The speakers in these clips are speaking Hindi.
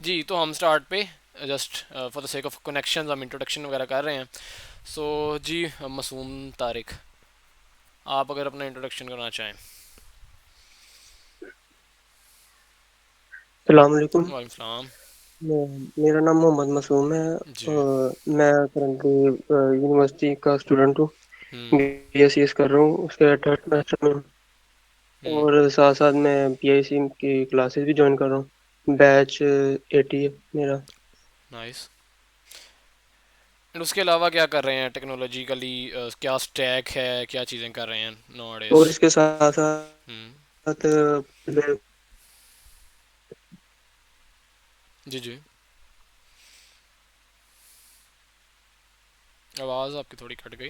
जी, तो हम स्टार्ट पे just for the sake of connection हम इंट्रोडक्शन वगैरह कर रहे हैं। सो जी, मासूम तारिक, आप अगर अपना इंट्रोडक्शन करना चाहें। सलामकुम। वालेकुम सलाम। मेरा नाम मोहम्मद मासूम है। जी। मैं करंटली यूनिवर्सिटी का स्टूडेंट हूँ। हम्म। बीएससीएस कर रहा हूँ, उसके थर्ड सेमेस्टर में हूँ। हम्म। और साथ साथ मैं पीआईसी की क्लासेस भी ज्वाइन कर रहा हूँ। बैच 80 है मेरा। नाइस। एंड उसके अलावा क्या कर रहे हैं टेक्नोलॉजिकली? क्या स्टैक है, क्या चीज़ें कर रहे हैं नो डेज? और इसके साथ साथ हम्म। मैं जी जी। आवाज़ आपकी थोड़ी कट गई।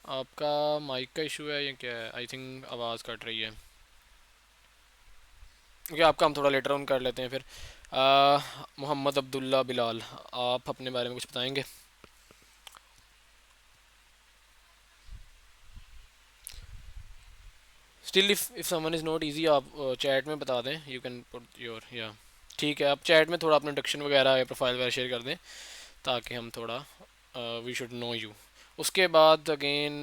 आपका माइक का इशू है या क्या है? आई थिंक आवाज़ कट रही है। ओके, आपका हम थोड़ा लेटर ऑन कर लेते हैं फिर। मोहम्मद अब्दुल्ला बिलाल, आप अपने बारे में कुछ बताएंगे? Still if someone is not easy, आप चैट में बता दें। यू कैन पुट योर या ठीक है, आप चैट में थोड़ा अपना इंडक्शन वगैरह या प्रोफाइल वगैरह शेयर कर दें ताकि हम थोड़ा वी शुड नो यू। उसके बाद अगेन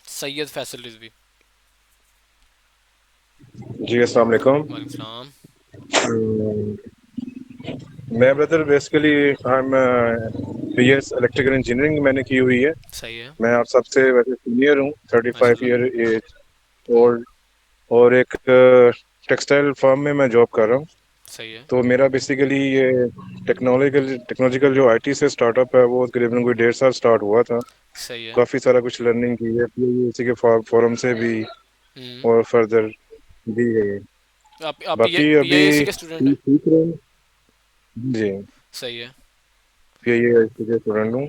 सैयद फैसल रिजवी। जी अस्सलाम वालेकुम। वालेकुम सलाम। मैं brother basically I am BS electrical engineering मैंने की हुई है। सही है। मैं आप सबसे वैसे सीनियर हूँ, 35 माशाल्लाह। ईयर एज हम्म। ओल्ड। और एक टेक्सटाइल फर्म में मैं जॉब कर रहा हूँ। सही है। तो मेरा बेसिकली ये टेक्नोलॉजिकल जो आईटी से स्टार्टअप है वो तकरीबन कोई 1.5 साल स्टार्ट हुआ था। सही है। काफ़ी सारा कुछ लर्निंग की है, फिर ये इसी के फोरम से भी हम्म। और फर्दर भी है। आप बाकी पी आई अभी एस सी के स्टूडेंट हैं? सीख रहे हैं जी। सही है। ये स्टूडेंट हूँ,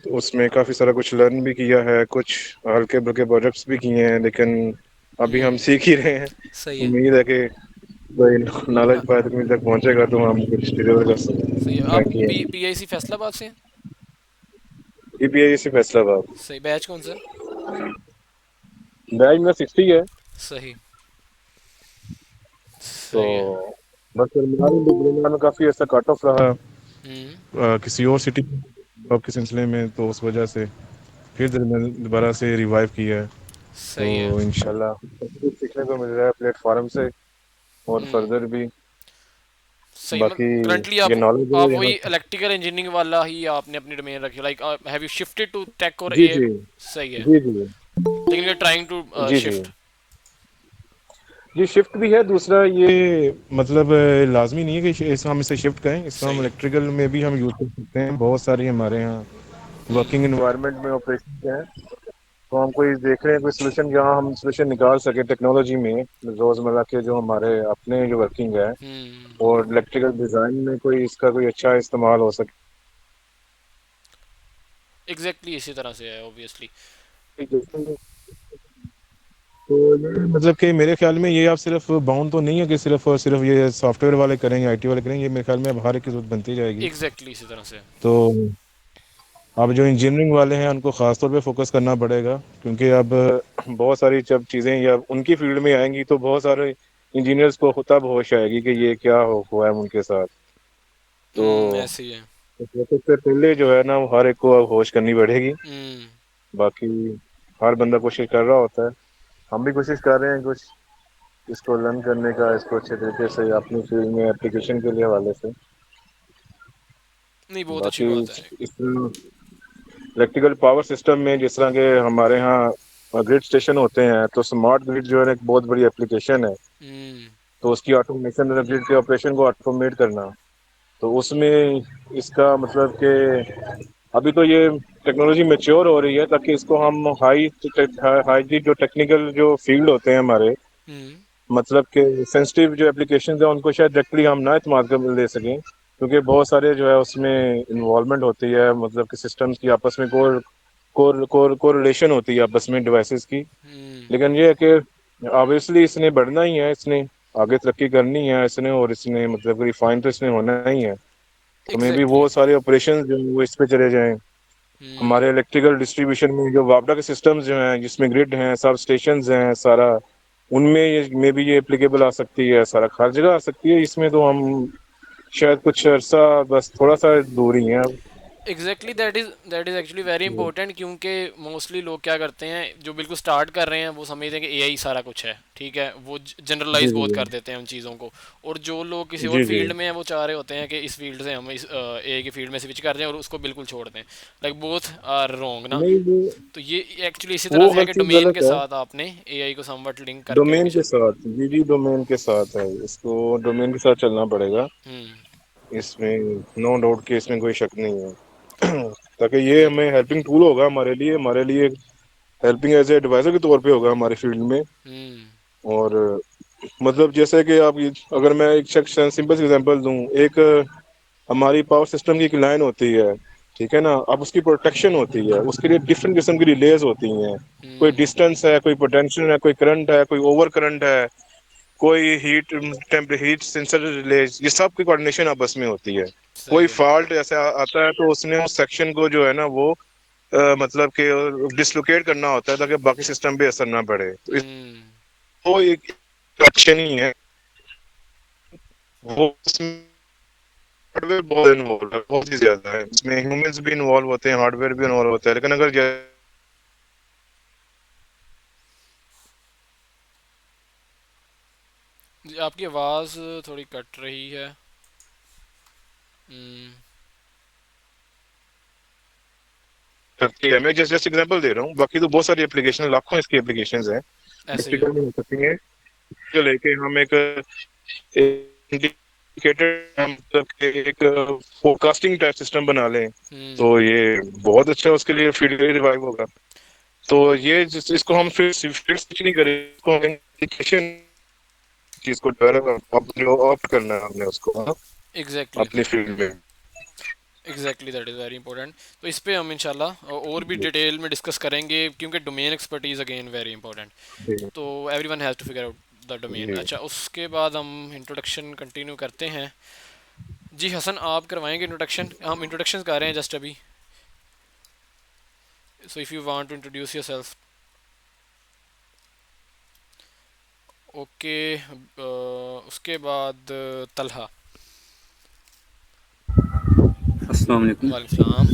तो उसमें काफ़ी सारा कुछ लर्न भी किया है, कुछ हल्के फुल्के प्रोजेक्ट्स भी किए हैं, लेकिन अभी हम हम्म। सीख ही रहे हैं। सही है। उम्मीद है कि कोई नॉलेज हाँ, पाए तक तक पहुंचेगा तो हम कुछ डिलीवर कर सकते सही है। हैं क्या आप किए पी आई सी फैसलाबाद से हैं? ईपीआई से फैसलाबाद। सही, बैच कौन सा है? बैच में 60 है। सही। तो सही है। बस तेलंगाना में काफ़ी ऐसा कट ऑफ रहा हम्म। किसी और सिटी जॉब के सिलसिले में, तो उस वजह से फिर मैंने दोबारा से रिवाइव किया है। सही है। तो इंशाल्लाह कुछ सीखने को मिल रहा है प्लेटफॉर्म से और हम्म। फर्दर भी। सही। बाकी करंटली ये नॉलेज है आप यहाँ वही से। इलेक्ट्रिकल इंजीनियरिंग वाला ही आपने अपनी डोमेन रखी, like have you shifted to tech और जी ए? जी सही है। जी जी लेकिन यू आर ट्राइंग टू जी जी शिफ्ट। ये शिफ्ट भी है। दूसरा ये मतलब लाजमी नहीं है कि हम इसे शिफ्ट करें, इसको हम सही है। इलेक्ट्रिकल में भी हम यूज कर सकते हैं। बहुत सारी हमारे यहाँ वर्किंग हम्म। इन्वायरमेंट में ऑपरेशन हैं। तो हम कोई देख रहे हैं कोई सोल्यूशन जहाँ हम सोल्यूशन निकाल सके टेक्नोलॉजी में, रोजमर्रा के जो हमारे अपने जो वर्किंग है हम्म। और इलेक्ट्रिकल डिजाइन में कोई इसका कोई अच्छा इस्तेमाल हो सके। एग्जैक्टली इसी तरह से है ऑब्वियसली। तो ये मतलब कि मेरे ख्याल में ये आप सिर्फ बाउंड तो नहीं है कि सिर्फ और सिर्फ ये सॉफ्टवेयर वाले करेंगे, आईटी वाले करेंगे। ये मेरे ख्याल में अब हर एक की जरूरत बनती जाएगी। एग्जैक्टली इसी तरह से है। तो अब जो इंजीनियरिंग वाले हैं उनको खास तौर पे फोकस करना पड़ेगा, क्योंकि अब बहुत सारी जब चीज़ें या उनकी फील्ड में आएंगी तो बहुत सारे इंजीनियर्स को तब होश आएगी कि ये क्या हुआ है उनके साथ। तो ऐसे ही है। सबसे पहले जो है ना वो हर एक को अब होश करनी पड़ेगी। हम्म। बाकी हर बंदा कोशिश कर रहा होता है, हम भी कोशिश कर रहे हैं कुछ इसको लर्न करने का, इसको अच्छे तरीके से अपनी फील्ड में एप्लीकेशन के लिए हवाले से। नहीं, बहुत अच्छी बाकी बात है। इस इलेक्ट्रिकल पावर सिस्टम में जिस तरह के हमारे यहाँ ग्रिड स्टेशन होते हैं, तो स्मार्ट ग्रिड जो है एक बहुत बड़ी एप्लीकेशन है। हम्म। तो उसकी ऑटोमेशन, ग्रिड के ऑपरेशन को ऑटोमेट करना, तो उसमें इसका मतलब कि अभी तो ये टेक्नोलॉजी मेच्योर हो रही है ताकि इसको हम हाई जो टेक्निकल जो फील्ड होते हैं हमारे, हम्म। मतलब कि सेंसिटिव जो एप्लीकेशन है उनको शायद डायरेक्टली हम ना इस्तेमाल कर ले सकें, क्योंकि बहुत सारे जो है उसमें इन्वॉल्वमेंट होती है, मतलब कि सिस्टम्स की आपस में कोरिलेशन होती है आपस में डिवाइसेस की। हम्म। लेकिन ये है कि ऑब्वियसली इसने बढ़ना ही है, इसने आगे तरक्की करनी है इसने, और इसने मतलब रिफाइन तो इसने होना ही है। तो मे बी एग्जैक्टली। वो सारे ऑपरेशन जो हैं वो इस पे चले जाएं। हम्म। हमारे इलेक्ट्रिकल डिस्ट्रीब्यूशन में जो वापडा के सिस्टम्स जो हैं जिसमें ग्रिड हैं, सब स्टेशंस हैं सारा, उनमें ये मे बी ये एप्लीकेबल आ सकती है, सारा हर जगह आ सकती है। इसमें तो हम शायद कुछ अर्सा बस थोड़ा सा दूर ही है अब। Exactly, that is actually very important, क्योंकि मोस्टली लोग क्या करते हैं जो बिल्कुल स्टार्ट कर रहे हैं वो समझते हैं कि एआई सारा कुछ है, ठीक है, वो जी जनरलाइज बहुत जी कर देते हैं उन चीज़ों को। और जो लोग किसी और जी जी फील्ड में हैं वो चाह रहे होते हैं कि इस फील्ड से हम इस एआई की फील्ड में स्विच कर दें और उसको बिल्कुल छोड़ दें। लाइक बोथ आर रॉन्ग ना। नहीं तो ये एक्चुअली इसी तरह वो से है हर कि चीज डोमेन के गलत है। साथ आपने एआई को समवट लिंक करके लेके डोमेन के चलना है। साथ, जी डोमेन के साथ है, इसको डोमेन के साथ चलना पड़ेगा। हम्म। इसमें नो डाउट कि इसमें कोई शक नहीं है। ताकि ये हमें एग्जैक्टली। हेल्पिंग टूल होगा हमारे लिए हेल्पिंग एज ए एडवाइजर के तौर पे होगा हमारे फील्ड में। हम्म। और मतलब जैसे कि अगर मैं एक सिंपल सी एग्जांपल दूं, एक हमारी पावर सिस्टम की एक लाइन होती है, ठीक है ना, अब उसकी प्रोटेक्शन होती है, उसके लिए डिफरेंट किस्म की रिलेज होती हैं। कोई हम्म। डिस्टेंस है, कोई पोटेंशियल है, कोई करंट है, कोई ओवर करंट है, कोई हीट सेंसर रिलेज, ये सब की कोऑर्डिनेशन आपस में होती है। सही कोई है। फॉल्ट ऐसा आता है तो उसने उस सेक्शन को जो है ना वो मतलब कि डिसलोकेट करना होता है ताकि बाकी सिस्टम पे असर ना पड़े। तो हम्म। वो एक ऑप्शन ही है। वो उसमें हार्डवेयर बहुत इन्वॉल्व है, बहुत ही ज्यादा है, इसमें ह्यूमंस भी इन्वॉल्व होते हैं, हार्डवेयर भी इन्वॉल्व होता है, लेकिन अगर जी, आपकी आवाज़ थोड़ी कट रही है। हम्म। करती है, मैं जस्ट जस्ट एग्जांपल दे रहा हूँ, बाकी तो बहुत सारी एप्लीकेशन, लाखों इसकी एप्लीकेशन है, ऐसे ही है। प्रैक्टिकल में हो सकती है। जो लेके हम एक इंडिकेटर, मतलब कि एक फोरकास्टिंग टाइप सिस्टम बना लें, हम्म। तो ये बहुत अच्छा उसके लिए फील्ड रिवाइव होगा। तो ये इसको हम फिर फील्ड स्विच नहीं करें, इसको हम इंडिकेशन चीज को डेवलप अपने ऑप्ट करना है हमने उसको, हाँ, एग्जैक्टली। अपनी फील्ड में। Exactly, that is very important. तो इस पे हम इंशाल्लाह और भी डिटेल में डिस्कस करेंगे, क्योंकि domain expertise again very important. जी तो everyone has to figure out the domain. जी। अच्छा, उसके बाद हम इंट्रोडक्शन कंटिन्यू करते हैं। जी हसन, आप करवाएंगे इंट्रोडक्शन? हम इंट्रोडक्शन कर रहे हैं जस्ट अभी। So if you want to introduce yourself. Okay. उसके बाद तलहा। अस्सलाम वालेकुम। वालेकुम सलाम।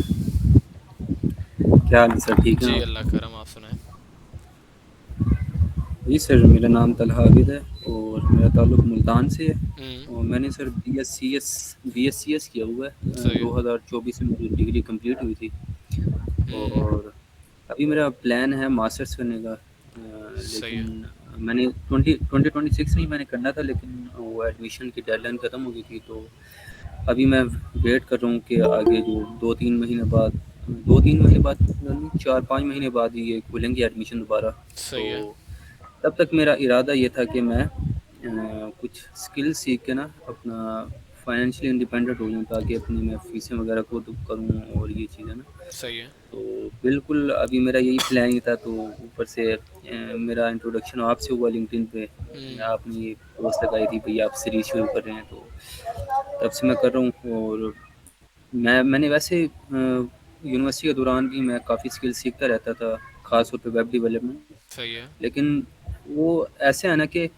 क्या हाल है सर, ठीक हैं जी आप? अल्लाह करम, आप सुनाएं। जी सर, मेरा नाम तलहा आबिद है और मेरा ताल्लुक़ मुल्तान से है। हम्म। और मैंने सर BScs किया हुआ है। सही है। 2024 में मेरी डिग्री कंप्लीट हुई थी। हम्म। और अभी मेरा प्लान है मास्टर्स करने का। सही है। लेकिन मैंने 2026 में ही मैंने करना था, लेकिन वो एडमिशन की डेडलाइन ख़त्म हो गई थी। तो अभी मैं वेट कर रहा हूँ कि आगे जो 2-3 महीने बाद नहीं, 4-5 महीने बाद ही ये खुलेंगे एडमिशन दोबारा। तो सही है। तब तक मेरा इरादा ये था कि मैं कुछ स्किल सीख के ना अपना फाइनेंशियली इंडिपेंडेंट हो जाऊँ, ताकि अपनी मैं फ़ीसें वगैरह खुद करूँ और ये चीज़ें ना। सही है। तो बिल्कुल अभी मेरा यही प्लान ही था। तो ऊपर से मेरा इंट्रोडक्शन आपसे हुआ लिंक्डइन पे। हम्म। आपने ये पोस्ट लगाई थी, भैया आप सीरीज शुरू कर रहे हैं, तो तब से मैं कर रहा हूँ। और मैंने वैसे यूनिवर्सिटी के दौरान भी मैं काफ़ी स्किल सीखता रहता था, ख़ास तौर पे वेब डेवलपमेंट। सही है। लेकिन वो ऐसे है ना कि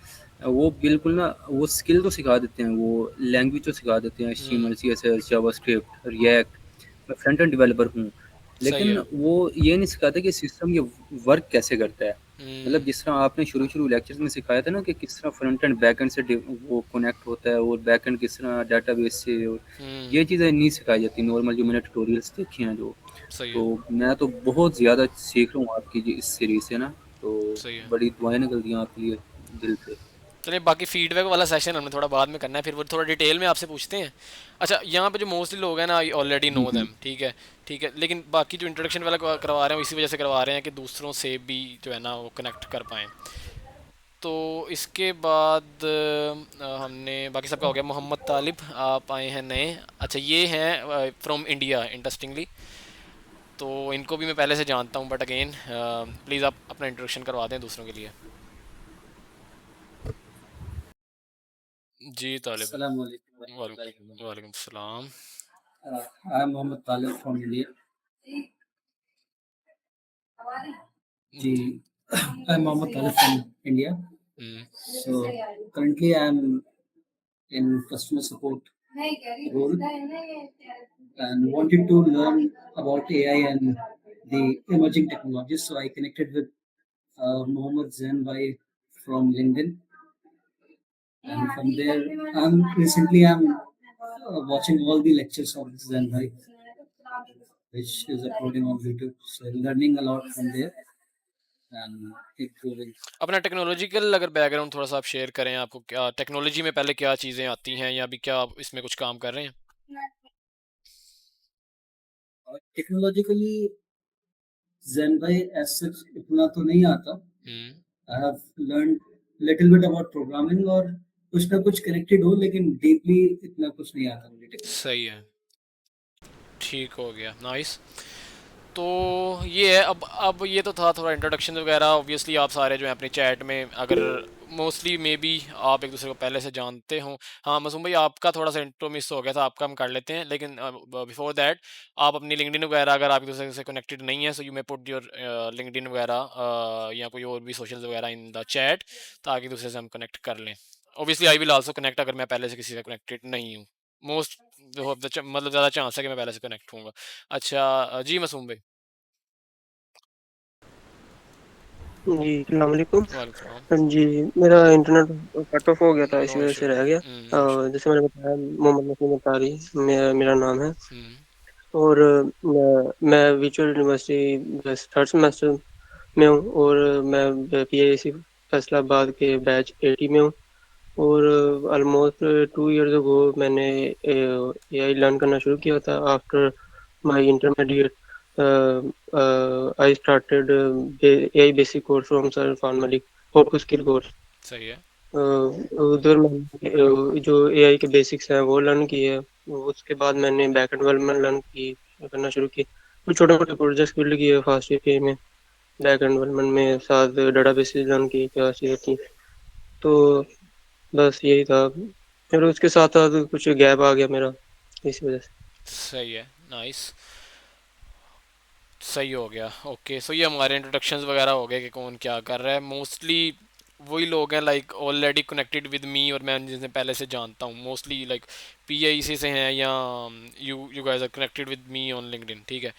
वो बिल्कुल ना वो स्किल तो सिखा देते हैं, वो लैंग्वेज तो सिखा देते हैं, हम्म। HTML CSS JavaScript react. मैं फ्रंट एंड डेवलपर हूँ। सही लेकिन है। वो ये नहीं सिखाते कि सिस्टम ये वर्क कैसे करता है। मतलब हम्म। जिस तरह आपने शुरू शुरू लेक्चर्स में सिखाया था ना कि किस तरह फ्रंट एंड बैक एंड से वो कनेक्ट होता है, और बैक एंड किस तरह डाटाबेस से, और हम्म। ये चीज़ें नहीं सिखाई जाती नॉर्मल जो मैंने ट्यूटोरियल्स देखी हैं जो। सही तो है। मैं तो बहुत ज़्यादा सीख रहा हूँ आपकी इस सीरीज़ से ना। तो सही है। बड़ी दुआएं निकल रही हैं आपके लिए दिल से। चलिए, बाकी फीडबैक वाला सेशन हमने थोड़ा बाद में करना है, फिर वो थोड़ा डिटेल में आपसे पूछते हैं। अच्छा, यहाँ पे जो मोस्टली लोग हैं ना, आई ऑलरेडी जी नो जी। देम, ठीक है। ठीक है, लेकिन बाकी जो इंट्रोडक्शन वाला करवा रहे हैं वो इसी वजह से करवा रहे हैं कि दूसरों से भी जो है ना वो कनेक्ट कर पाएँ। तो इसके बाद हमने बाकी सबका हो गया। मोहम्मद तालिब, आप आए हैं नए। अच्छा, ये हैं फ्रॉम इंडिया इंटरेस्टिंगली। तो इनको भी मैं पहले से जानता हूँ, बट अगेन प्लीज़ आप अपना इंट्रोडक्शन करवा दें दूसरों के लिए। जी तालिब। अस्सलाम वालेकुम वालेकुम रहमतुल्लाहि व बरकातहू। वालेकुम सलाम। I'm Mohammed Talib from India. जी, I'm Mohammed Talib from India. So currently I'm in customer support role and wanted to learn about AI and the emerging technologies. So I connected with Mohammed Zain Bhai from LinkedIn, and from there I'm watching all the lectures of Zain Bhai, which is uploading on YouTube. So learning a lot from there and improving. अपना टेक्नोलॉजिकल अगर बैकग्राउंड थोड़ा सा आप शेयर करें, आपको क्या टेक्नोलॉजी में पहले क्या चीज़ें आती हैं, या अभी क्या आप इसमें कुछ काम कर रहे हैं? Technologically Zen Bhai as such इतना तो नहीं आता. I have learned little bit about programming और कुछ ना कुछ connected हो, लेकिन deeply इतना कुछ नहीं आता मुझे. सही है, ठीक हो गया, नाइस। तो ये है, अब ये तो था थोड़ा इंट्रोडक्शन वगैरह। ऑब्वियसली आप सारे जो हैं अपनी चैट में, अगर मोस्टली मे बी आप एक दूसरे को पहले से जानते हो। हाँ मासूम भाई, आपका थोड़ा सा इंट्रो मिस हो गया था, आपका हम कर लेते हैं, लेकिन बिफोर दैट आप अपनी लिंक्डइन वगैरह अगर आप एक दूसरे से कनेक्टेड नहीं है, so you may put your LinkedIn वगैरह या कोई और भी सोशल वगैरह इन द चैट, ताकि दूसरे से हम कनेक्ट कर लें। Obviously I will also connect अगर मैं पहले से किसी से कनेक्टेड नहीं हूँ। मोस्ट मतलब ज़्यादा चांस है कि मैं पहले से कनेक्ट होऊंगा। अच्छा जी मासूम भाई। जी अस्सलाम वालेकुम। वालेकुम। जी, मेरा इंटरनेट कट ऑफ हो गया था, इसी नो वजह इशू। से रह गया। No issue. जैसे मैंने बताया, मोहम्मद नसीम अतारी मेरा नाम है, हम्म। और मैं वर्चुअल यूनिवर्सिटी थर्ड सेमेस्टर में हूँ, और मैं PIAC फैसलाबाद के बैच 80 में हूँ। और ऑलमोस्ट 2 इयर्स अगो मैंने AI लर्न करना शुरू किया था। After my intermediate I started AI basic course from sir Irfan Malik, focus skill course. सही है। उधर मैंने जो AI के बेसिक्स हैं वो लर्न किए। उसके बाद मैंने बैकएंड डेवलपमेंट लर्न की करना शुरू की। कुछ छोटे मोटे प्रोजेक्ट्स बिल्ड किए फास्ट API में, बैकएंड डेवलपमेंट में, साथ डेटाबेसेस लर्न की क्या चीज़ें थी। तो बस यही था, फिर उसके साथ साथ कुछ गैप आ गया मेरा, इसी वजह से। सही है, नाइस, सही हो गया। ओके, सो ये हमारे इंट्रोडक्शंस वगैरह हो गए कि कौन क्या कर रहा है। मोस्टली वही लोग हैं लाइक ऑलरेडी कनेक्टेड विद मी, और मैं जिन्हें पहले से जानता हूँ, मोस्टली लाइक PIC से हैं, या you guys are connected with me on LinkedIn, ठीक है।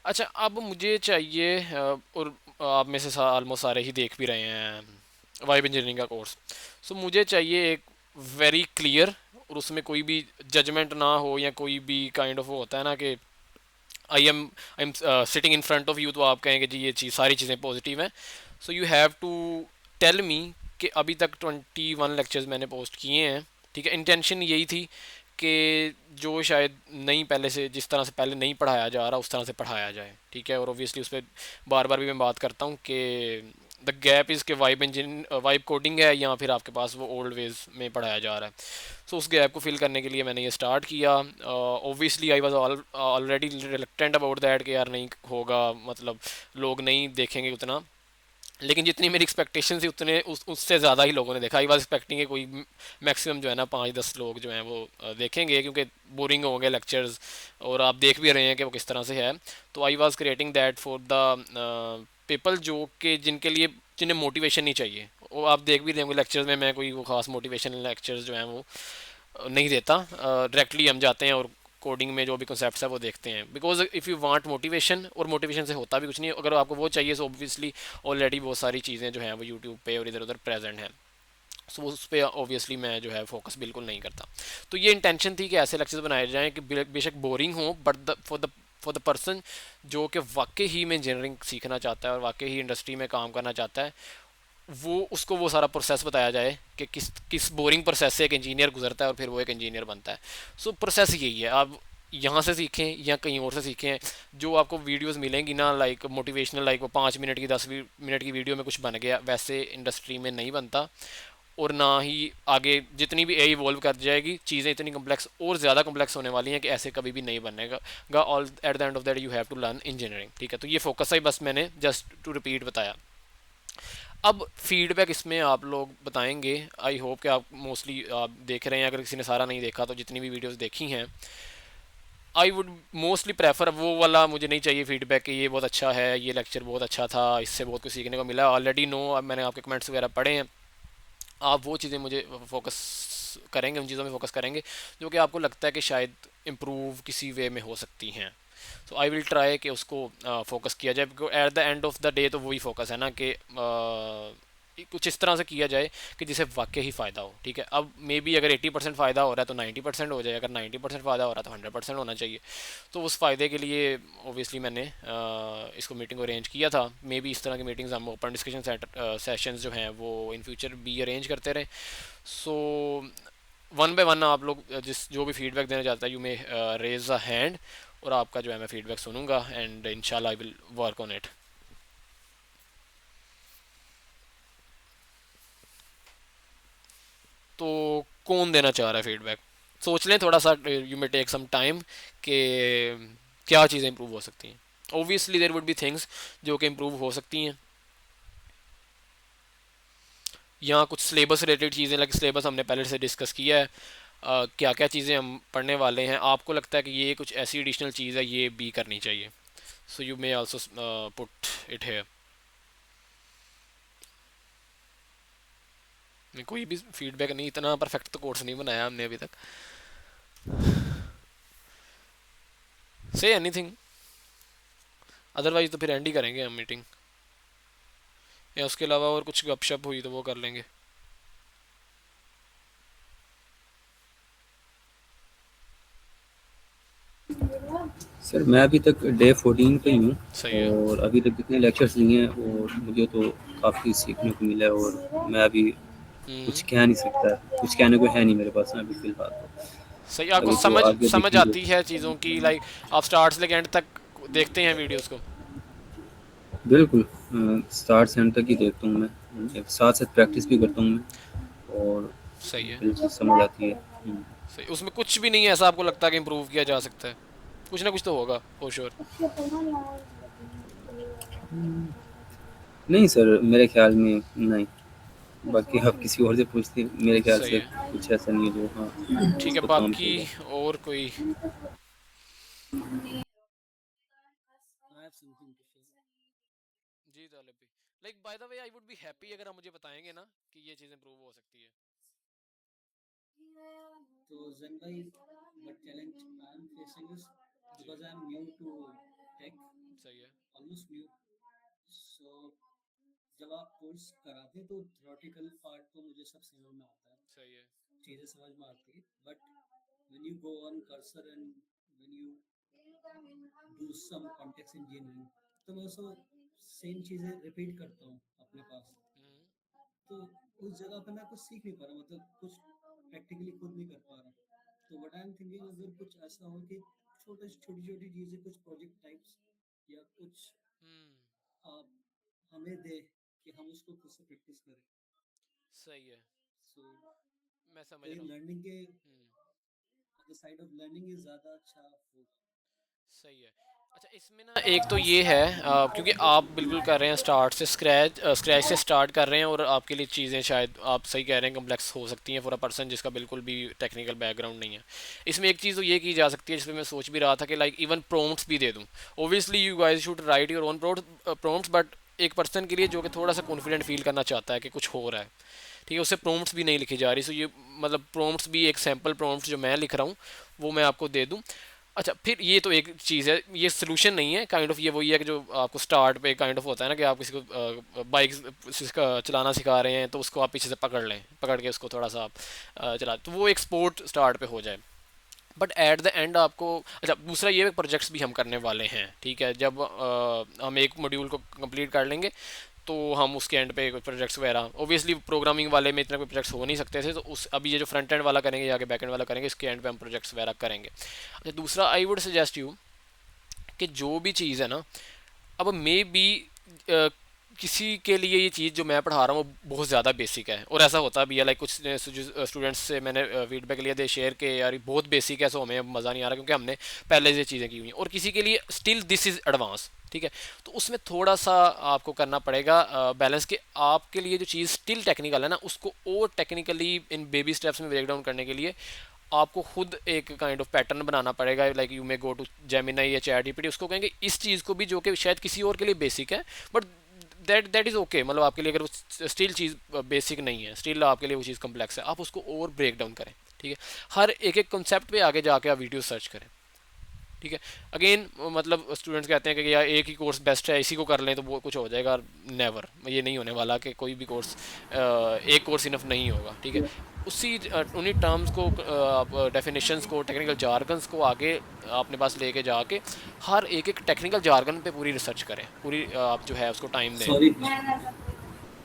अच्छा, अब मुझे चाहिए और आप में से ऑलमोस्ट सारे ही देख भी रहे हैं वाइब इंजीनियरिंग का कोर्स, सो मुझे चाहिए एक वेरी क्लियर, और उसमें कोई भी जजमेंट ना हो, या कोई भी काइंड ऑफ होता है ना कि I am sitting in front of you, तो आप कहेंगे जी ये चीज़ सारी चीज़ें पॉजिटिव हैं। So you have to tell me कि अभी तक 21 लेक्चर्स मैंने पोस्ट किए हैं, ठीक है। इंटेंशन यही थी कि जो शायद नहीं पहले से, जिस तरह से पहले नहीं पढ़ाया जा रहा, उस तरह से पढ़ाया जाए, ठीक है। और ऑब्वियसली उस पर बार बार भी मैं बात करता हूँ कि द गैप इज़ के वाइब कोडिंग है, या फिर आपके पास वो ओल्ड वेज में पढ़ाया जा रहा है। सो उस गैप को फिल करने के लिए मैंने ये स्टार्ट किया। Obviously I was already reluctant about that कि यार नहीं होगा, मतलब लोग नहीं देखेंगे उतना, लेकिन जितनी मेरी एक्सपेक्टेशन थी उतने उससे ज़्यादा ही लोगों ने देखा। आई वाज एक्सपेक्टिंग कि कोई मैक्सिमम जो है ना 5-10 लोग जो हैं वो देखेंगे, क्योंकि बोरिंग हो गए लेक्चर्स, और आप देख भी रहे हैं कि वो किस तरह से है। तो I was creating that for the people जो कि जिनके लिए, जिन्हें मोटिवेशन नहीं चाहिए। वो आप देख भी रहे होंगे लेक्चर्स में, मैं कोई वो खास मोटिवेशन लेक्चर्स जो हैं वो नहीं देता। डायरेक्टली हम जाते हैं और कोडिंग में जो भी कॉन्सेप्ट्स है वो देखते हैं, because if you want motivation, और मोटिवेशन से होता भी कुछ नहीं, अगर आपको वो चाहिए, सो ऑब्वियसली ऑलरेडी बहुत सारी चीज़ें जो हैं वो यूट्यूब पे और इधर उधर प्रेजेंट हैं। सो उस पर ऑब्वियसली मैं जो है फोकस बिल्कुल नहीं करता। तो ये इंटेंशन थी कि ऐसे लेक्चर्स बनाए जाएँ कि बेशक बोरिंग हो, बट फॉर द पर्सन जो कि वाकई ही में इंजीनियरिंग सीखना चाहता है और वाकई ही इंडस्ट्री में काम करना चाहता है, वो उसको वो सारा प्रोसेस बताया जाए कि किस किस बोरिंग प्रोसेस से एक इंजीनियर गुजरता है और फिर वो एक इंजीनियर बनता है। सो प्रोसेस यही है, आप यहाँ से सीखें या कहीं और से सीखें। जो आपको वीडियोस मिलेंगी ना, लाइक मोटिवेशनल, लाइक वो 5 मिनट की 10 मिनट की वीडियो में कुछ बन गया, वैसे इंडस्ट्री में नहीं बनता। और ना ही आगे जितनी भी AI इवॉल्व कर जाएगी, चीज़ें इतनी कम्प्लेक्स और ज़्यादा कम्प्लेक्स होने वाली हैं कि ऐसे कभी भी नहीं बनेगा। All at the end of that you have to learn engineering, ठीक है। तो ये फोकस है, बस मैंने जस्ट टू रिपीट बताया। अब फीडबैक इसमें आप लोग बताएंगे। आई होप कि आप मोस्टली आप देख रहे हैं, अगर किसी ने सारा नहीं देखा तो जितनी भी वीडियोस देखी हैं, आई वुड मोस्टली प्रेफर, वो वाला मुझे नहीं चाहिए फीडबैक कि ये बहुत अच्छा है, ये लेक्चर बहुत अच्छा था, इससे बहुत कुछ सीखने को मिला। ऑलरेडी नो, अब मैंने आपके कमेंट्स वगैरह पढ़े हैं। आप वो चीज़ें मुझे फोकस करेंगे, उन चीज़ों में फोकस करेंगे जो कि आपको लगता है कि शायद इम्प्रूव किसी वे में हो सकती हैं। सो आई विल ट्राई कि उसको फोकस किया जाए, eight the end of the day तो वही फोकस है ना कि कुछ इस तरह से किया जाए कि जिसे वाकई ही फ़ायदा हो। ठीक है, अब मे बी अगर 80% फ़ायदा हो रहा है तो 90% हो जाए, अगर 90% फ़ायदा हो रहा है तो 100% होना चाहिए। तो उस फ़ायदे के लिए ओबियसली मैंने इसको मीटिंग को अरेंज किया था। मे बी इस तरह की मीटिंग्स हम ओपन डिस्कशन सेशंस जो हैं वो इन फ्यूचर भी अरेंज करते रहें। सो वन बाय वन आप लोग जिस जो भी फीडबैक देना चाहता है, you may raise a hand, और आपका जो है मैं फीडबैक सुनूंगा एंड इंशाल्लाह I will work on it. तो कौन देना चाह रहा है फीडबैक? सोच लें थोड़ा सा, you may take some time कि क्या चीज़ें इंप्रूव हो सकती हैं। Obviously there would be things जो कि इंप्रूव हो सकती हैं। यहाँ कुछ सिलेबस रिलेटेड चीज़ें, लाइक सिलेबस हमने पहले से डिस्कस किया है, क्या क्या चीज़ें हम पढ़ने वाले हैं। आपको लगता है कि ये कुछ ऐसी एडिशनल चीज़ है, ये भी करनी चाहिए, सो you may also put it here. कोई भी फीडबैक नहीं, इतना परफेक्ट तो कोर्स नहीं बनाया हमने अभी तक। से एनीथिंग, अदरवाइज तो फिर एंड ही करेंगे हम मीटिंग, या उसके अलावा और कुछ गपशप हुई तो वो कर लेंगे। सर मैं अभी तक डे 14 पे ही हूँ, सही है। और अभी तक जितने लेक्चर्स लिए हैं और मुझे तो काफ़ी सीखने को मिला है, और मैं अभी कुछ कह नहीं सकता, कुछ कहने को है नहीं मेरे पास ना अभी फ़िलहाल। तो सही, आपको अभी तो समझ आगे समझ देखेंगे। आती है चीज़ों की, लाइक आप स्टार्ट से लेकर एंड तक देखते हैं वीडियोस को? बिल्कुल, स्टार्ट से एंड तक ही देखता हूँ मैं, साथ साथ प्रैक्टिस भी करता हूँ मैं, और सही है। बिल्कुल समझ आती है। सही, उसमें कुछ भी नहीं है ऐसा आपको लगता है कि इम्प्रूव किया जा सकता है? कुछ ना कुछ तो होगा फॉर श्योर। नहीं सर, मेरे ख्याल में नहीं, बाकी आप किसी और से पूछते, मेरे ख्याल सही से है, कुछ ऐसा नहीं है जो हाँ ठीक उस है। पर काम बाकी किया जाए। और कोई? I have something to say. जी तालिब भी, like by the way I would be happy अगर आप मुझे बताएंगे ना कि ये चीज़ इम्प्रूव हो सकती है। So Zen bhai, what challenge I am facing is ji, because I am new to tech, सही है। almost new. So जब आप कोर्स कराते हैं तो थ्योरेटिकल पार्ट तो मुझे सब समझ में आता है, सही है। चीज़ें समझ में आती है, but when you go on cursor and when you do some context engineering, तो मैं उसको सेम चीज़ें रिपीट करता हूँ अपने पास, तो उस जगह पे मैं कुछ सीख नहीं पा रहा, मतलब कुछ प्रैक्टिकली खुद नहीं कर पा रहा। तो व्हाट आई एम थिंकिंग, अगर कुछ ऐसा हो कि छोटी छोटी चीज़ें, कुछ प्रोजेक्ट टाइप्स या कुछ आप हमें दे कि हम उसको खुद से प्रैक्टिस करें, सही है, सो मैं समझ कहीं रहा हूँ। लर्निंग के the side of learning is ज़्यादा अच्छा होगा। सही है। अच्छा, इसमें ना एक तो ये है, क्योंकि आप बिल्कुल कर रहे हैं स्टार्ट से, स्क्रैच से स्टार्ट कर रहे हैं, और आपके लिए चीज़ें शायद आप सही कह रहे हैं कम्प्लेक्स हो सकती हैं फॉर अ पर्सन जिसका बिल्कुल भी टेक्निकल बैकग्राउंड नहीं है। इसमें एक चीज़ तो ये की जा सकती है जिसमें मैं सोच भी रहा था कि लाइक इवन प्रॉम्प्ट्स भी दे दूँ। Obviously you guys should write your own prompts, but एक पर्सन के लिए जो कि थोड़ा सा कॉन्फिडेंट फील करना चाहता है कि कुछ हो रहा है, ठीक है, उससे प्रॉम्प्ट्स भी नहीं लिखी जा रही। सो ये मतलब प्रॉम्प्ट्स भी, एक सैम्पल प्रॉम्प्ट्स जो मैं लिख रहा हूँ वो मैं आपको दे दूँ। अच्छा, फिर ये तो एक चीज़ है, ये सोल्यूशन नहीं है, काइंड ऑफ ये वही है कि जो आपको स्टार्ट पे काइंड ऑफ होता है ना कि आप किसी को बाइक चलाना सिखा रहे हैं तो उसको आप पीछे से पकड़ लें, पकड़ के उसको थोड़ा सा आप चला, तो वो एक स्पोर्ट स्टार्ट पे हो जाए। बट एट द एंड आपको, अच्छा दूसरा ये प्रोजेक्ट्स भी हम करने वाले हैं, ठीक है, जब हम एक मॉड्यूल को कंप्लीट कर लेंगे तो हम उसके एंड पे प्रोजेक्ट्स वगैरह, ओबियसली प्रोग्रामिंग वाले में इतना कोई प्रोजेक्ट्स हो नहीं सकते थे, तो उस अभी ये जो फ्रंट एंड वाला करेंगे या आगे बैक एंड वाला करेंगे, इसके एंड पे हम प्रोजेक्ट्स वगैरह करेंगे। अच्छा, दूसरा आई वुड सजेस्ट यू कि जो भी चीज़ है ना, अब मे बी किसी के लिए ये चीज़ जो मैं पढ़ा रहा हूँ वो बहुत ज़्यादा बेसिक है, और ऐसा होता भी है, लाइक कुछ स्टूडेंट्स से मैंने फीडबैक लिया, दे शेयर के यार ये बहुत बेसिक है, सो हमें अब मज़ा नहीं आ रहा क्योंकि हमने पहले से चीज़ें की हुई हैं, और किसी के लिए स्टिल दिस इज़ एडवांस, ठीक है। तो उसमें थोड़ा सा आपको करना पड़ेगा बैलेंस, कि आपके लिए जो चीज़ स्टिल टेक्निकल है ना उसको और टेक्निकली इन बेबी स्टेप्स में ब्रेक डाउन करने के लिए आपको खुद एक काइंड ऑफ पैटर्न बनाना पड़ेगा, like you may go to Gemini या चैट जीपीटी, उसको कहेंगे इस चीज़ को भी जो कि शायद किसी और के लिए बेसिक है, बट दैट इज़ ओके, मतलब आपके लिए अगर वो स्टिल चीज़ बेसिक नहीं है, स्टिल आपके लिए वो चीज़ कम्प्लेक्स है, आप उसको और ब्रेक डाउन करें, ठीक है। हर एक एक कॉन्सेप्ट पे आगे जाके आप वीडियो सर्च करें, ठीक है। अगेन मतलब स्टूडेंट्स कहते हैं कि यार एक ही कोर्स बेस्ट है, इसी को कर लें तो वो कुछ हो जाएगा, नेवर, ये नहीं होने वाला कि कोई भी कोर्स एक कोर्स इनफ नहीं होगा, ठीक है। उसी उन्हीं टर्म्स को, आप डेफिनेशंस को, टेक्निकल जार्गन्स को आगे अपने पास लेके जाके हर एक एक टेक्निकल जार्गन पे पूरी रिसर्च करें, पूरी आप जो है उसको टाइम दें। Sorry,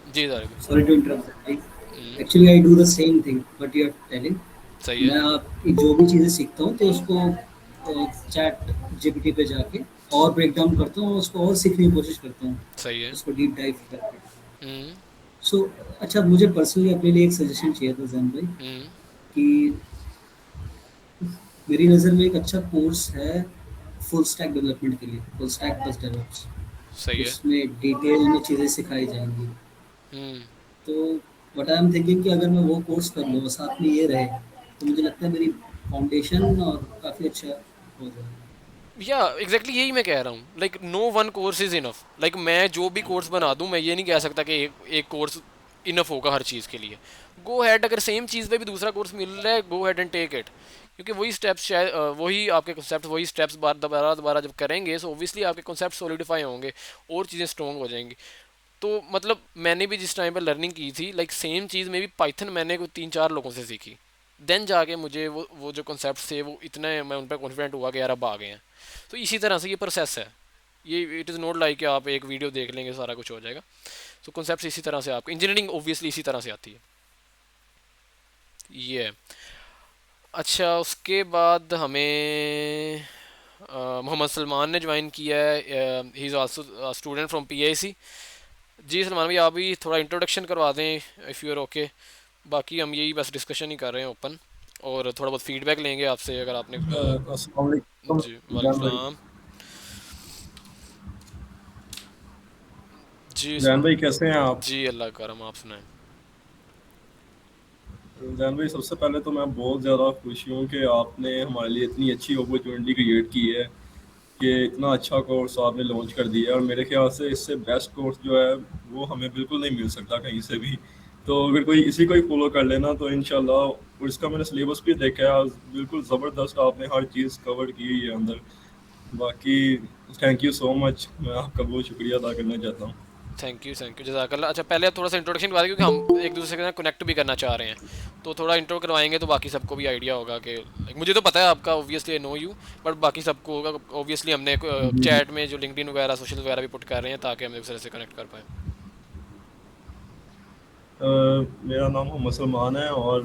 जी sir. sorry to interrupt. Actually, I do the same thing. What you are telling. सही मैं है। आप जो भी चीज़ें सीखता हूँ तो उसको चैट जीपीटी पे जाके और ब्रेक डाउन करता हूँ, उसको और सीखने की कोशिश करता हूँ, सही है। उसको डीप डाइव करके। हम्म। सो अच्छा, मुझे पर्सनली अपने लिए एक सजेशन चाहिए था जैन भाई, हम्म। कि मेरी नज़र में एक अच्छा कोर्स है फुल स्टैक डेवलपमेंट के लिए, फुल स्टैक प्लस डेवलप्स, सही है। उसमें डिटेल में चीज़ें सिखाई जाएंगी। हम्म। तो बट आई एम थिंकिंग कि अगर मैं वो कोर्स कर लूँ और साथ में ये रहे, तो मुझे लगता है मेरी फाउंडेशन और काफ़ी अच्छा हो जाएगा। या एग्जैक्टली यही मैं कह रहा हूँ, like no one course is enough, like मैं जो भी कोर्स बना दूँ, मैं ये नहीं कह सकता कि एक कोर्स इनफ होगा हर चीज़ के लिए। गो हैड, अगर सेम चीज़ पे भी दूसरा कोर्स मिल रहा है, go had and take it, क्योंकि वही स्टेप्स शायद वही आपके कॉन्सेप्ट, वही स्टेप्स बार दोबारा दोबारा जब करेंगे, सो ऑब्वियसली आपके कॉन्सेप्ट सॉलिडिफाई होंगे और चीज़ें स्ट्रॉन्ग हो जाएंगी। तो मतलब मैंने भी जिस टाइम पर लर्निंग की थी, लाइक सेम चीज़ में भी पाइथन मैंने कोई 3-4 लोगों से सीखी, देन जाके मुझे वो जो कॉन्सेप्ट थे वो इतने, मैं उन पर कॉन्फिडेंट हुआ कि यार अब आ गए हैं। तो इसी तरह से ये प्रोसेस है, ये इट इज़ नॉट लाइक कि आप एक वीडियो देख लेंगे सारा कुछ हो जाएगा। सो कॉन्सेप्ट इसी तरह से, आपको इंजीनियरिंग ऑब्वियसली इसी तरह से आती है ये। अच्छा, उसके बाद हमें मोहम्मद सलमान ने ज्वाइन किया है, he is also student from PIC. जी सलमान भाई, आप भी थोड़ा इंट्रोडक्शन करवा दें इफ़ यू आर ओके। बाकी हम यही बस डिस्कशन ही कर रहे हैं ओपन, और थोड़ा बहुत फीडबैक लेंगे आपसे अगर आपने अस्सलाम वालेकुम जी वालेकुम जैन भाई। सलाम। जी जैन भाई कैसे हैं आप? जी अल्लाह का करम, आप सुनाएं। जैन भाई, सबसे पहले तो मैं बहुत ज़्यादा खुश हूँ कि आपने हमारे लिए इतनी अच्छी अपॉर्चुनिटी क्रिएट की है कि इतना अच्छा कोर्स आपने लॉन्च कर दिया है, और मेरे ख्याल से इससे बेस्ट कोर्स जो है वो हमें बिल्कुल नहीं मिल सकता कहीं से भी। तो अगर कोई इसी को ही फॉलो कर लेना तो इंशाल्लाह, और इसका मैंने सिलेबस भी देखा है, बिल्कुल ज़बरदस्त आपने हर चीज़ कवर की हुई है अंदर। बाकी थैंक यू सो मच, मैं आपका बहुत शुक्रिया अदा करना चाहता हूँ। थैंक यू जज़ाकल्लाह। अच्छा, पहले आप थोड़ा सा इंट्रोडक्शन करवा दें, क्योंकि हम एक दूसरे के साथ कनेक्ट भी करना चाह रहे हैं, तो थोड़ा इंट्रो करवाएंगे तो बाकी सबको भी आइडिया होगा कि like, मुझे तो पता है आपका, obviously I know you, but बाकी सबको होगा। ऑब्वियसली हमने जी जी। चैट में जो लिंक्डइन वगैरह, सोशल वगैरह भी पुट कर रहे हैं ताकि हम एक दूसरे से कनेक्ट कर पाएँ। मेरा नाम मोहम्मद सलमान है और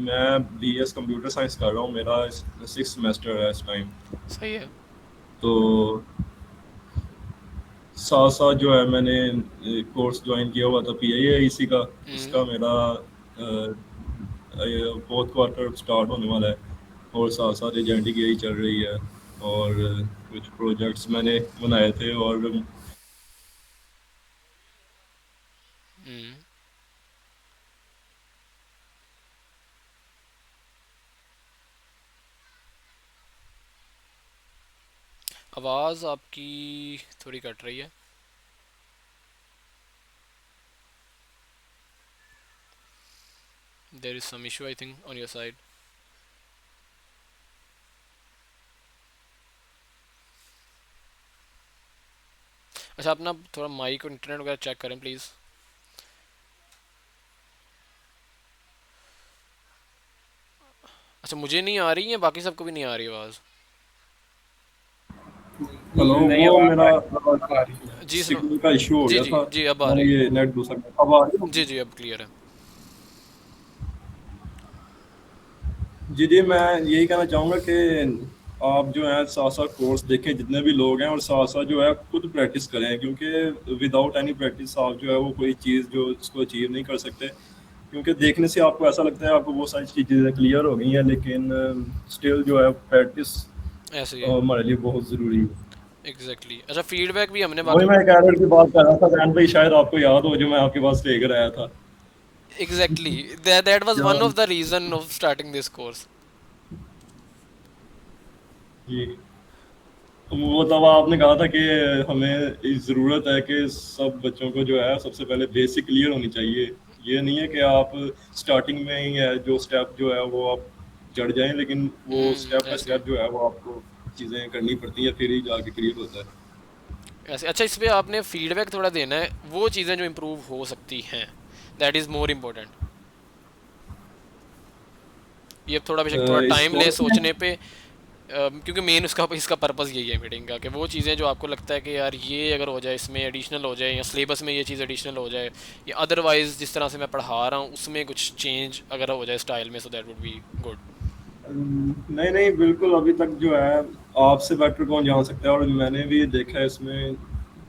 मैं बीएस कंप्यूटर साइंस कर रहा हूँ। मेरा 6th सेमेस्टर है इस टाइम। सही है। तो साथ साथ जो है मैंने कोर्स ज्वाइन किया हुआ था पीआईआईसी का। इसका मेरा फोर्थ क्वार्टर स्टार्ट होने वाला है, और साथ साथ एजेंटिक यही चल रही है, और कुछ प्रोजेक्ट्स मैंने बनाए थे। और हम्म। आवाज़ आपकी थोड़ी कट रही है। There is some issue I think on your side. अच्छा, अपना थोड़ा माइक और इंटरनेट वगैरह चेक करें प्लीज़। अच्छा, मुझे नहीं आ रही है, बाकी सबको भी नहीं आ रही आवाज़। हेलो, वो मेरा जी सुनो। सिग्नल का इशू हो जी गया जी था। जी, अब आ मैंने रही है। ये नेट दूसरा, अब आ रही जी होगी? जी, अब क्लियर है। जी जी, मैं यही कहना चाहूँगा कि आप जो है साथ साथ कोर्स देखें जितने भी लोग हैं, और साथ साथ जो है खुद प्रैक्टिस करें, क्योंकि विदाउट एनी प्रैक्टिस आप जो है वो कोई चीज़ जो इसको अचीव नहीं कर सकते। क्योंकि देखने से आपको ऐसा लगता है आपको बहुत सारी चीज़ें क्लियर हो गई हैं, लेकिन स्टिल जो है प्रैक्टिस ऐसे ही है, हमारे लिए बहुत ज़रूरी है। एग्जैक्टली। अच्छा, फीडबैक भी हमने वही बाकी। मैं कैरियर की बात कर रहा था जैन भाई, शायद आपको याद हो, जो मैं आपके पास लेकर आया था। Exactly. That was one जो of the reason of starting this course. जी। वो तब आपने कहा था कि हमें ज़रूरत है कि सब बच्चों को जो है सबसे पहले बेसिक क्लियर होनी चाहिए। ये नहीं है कि आप स्टार्टिंग में ही है जो स्टेप जो है वो आप चढ़ जाएँ, लेकिन वो स्टेप बाय ऐसे स्टेप जो है वो आपको चीज़ें करनी पड़ती हैं, फिर ही जाके क्लियर होता है। ऐसे अच्छा, इस पे आपने फीडबैक थोड़ा देना है, वो चीज़ें जो इम्प्रूव हो सकती हैं, दैट इज़ मोर इम्पोर्टेंट। ये अब थोड़ा बेशक थोड़ा इस टाइम ले कोर्स में सोचने पे, क्योंकि मेन उसका इसका पर्पज़ यही है मीटिंग का, कि वो चीज़ें जो आपको लगता है कि यार ये अगर हो जाए, इसमें एडिशनल हो जाए, या सिलेबस में ये चीज़ एडिशनल हो जाए, या अदरवाइज जिस तरह से मैं पढ़ा रहा हूँ उसमें कुछ चेंज अगर हो जाए स्टाइल में, so that would be good. नहीं, नहीं, बिल्कुल अभी तक जो है आपसे बेटर कौन जान सकता है, और मैंने भी देखा है इसमें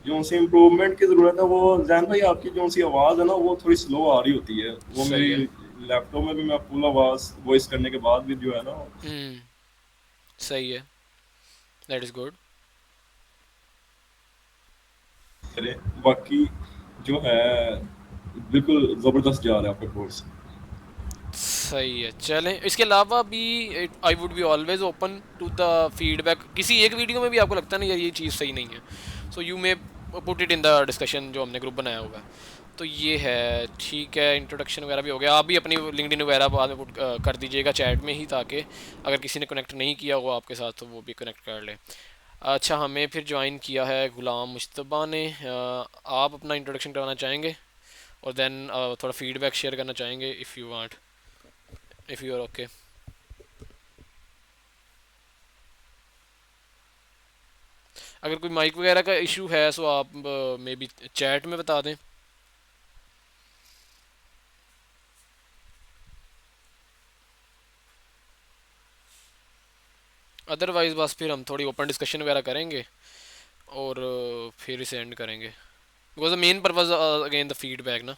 जो सी इम्प्रूवमेंट की ज़रूरत है, वो ज़ैन भाई आपकी जो सी आवाज़ है ना वो थोड़ी स्लो आ रही होती है। वो सही मेरी है। लैपटॉप में भी मैं फुल आवाज़ वॉइस करने के बाद भी जो है ना हम्म। सही है, दैट इज़ गुड। करे। बाकी जो है बिल्कुल ज़बरदस्त जा रहा है आपका कोर्स। सही है, चलें। इसके अलावा भी I would be always open to the feedback. किसी एक वीडियो में भी आपको लगता है ना यार ये चीज़ सही नहीं है, so you may put it in the discussion जो हमने ग्रुप बनाया हुआ है। तो ये है, ठीक है, इंट्रोडक्शन वगैरह भी हो गया। आप भी अपनी लिंक्डइन वगैरह बाद में पुट कर दीजिएगा चैट में ही, ताकि अगर किसी ने कनेक्ट नहीं किया हुआ आपके साथ तो वो भी कनेक्ट कर ले। अच्छा, हमें फिर ज्वाइन किया है गुलाम मुश्तबा ने। आप अपना इंट्रोडक्शन करवाना चाहेंगे और देन थोड़ा फीडबैक शेयर करना चाहेंगे, if you want, if you are okay. अगर कोई माइक वगैरह का इशू है सो आप मे बी चैट में बता दें। अदरवाइज बस फिर हम थोड़ी ओपन डिस्कशन वगैरह करेंगे और फिर इसे एंड करेंगे, because the main purpose again the feedback ना।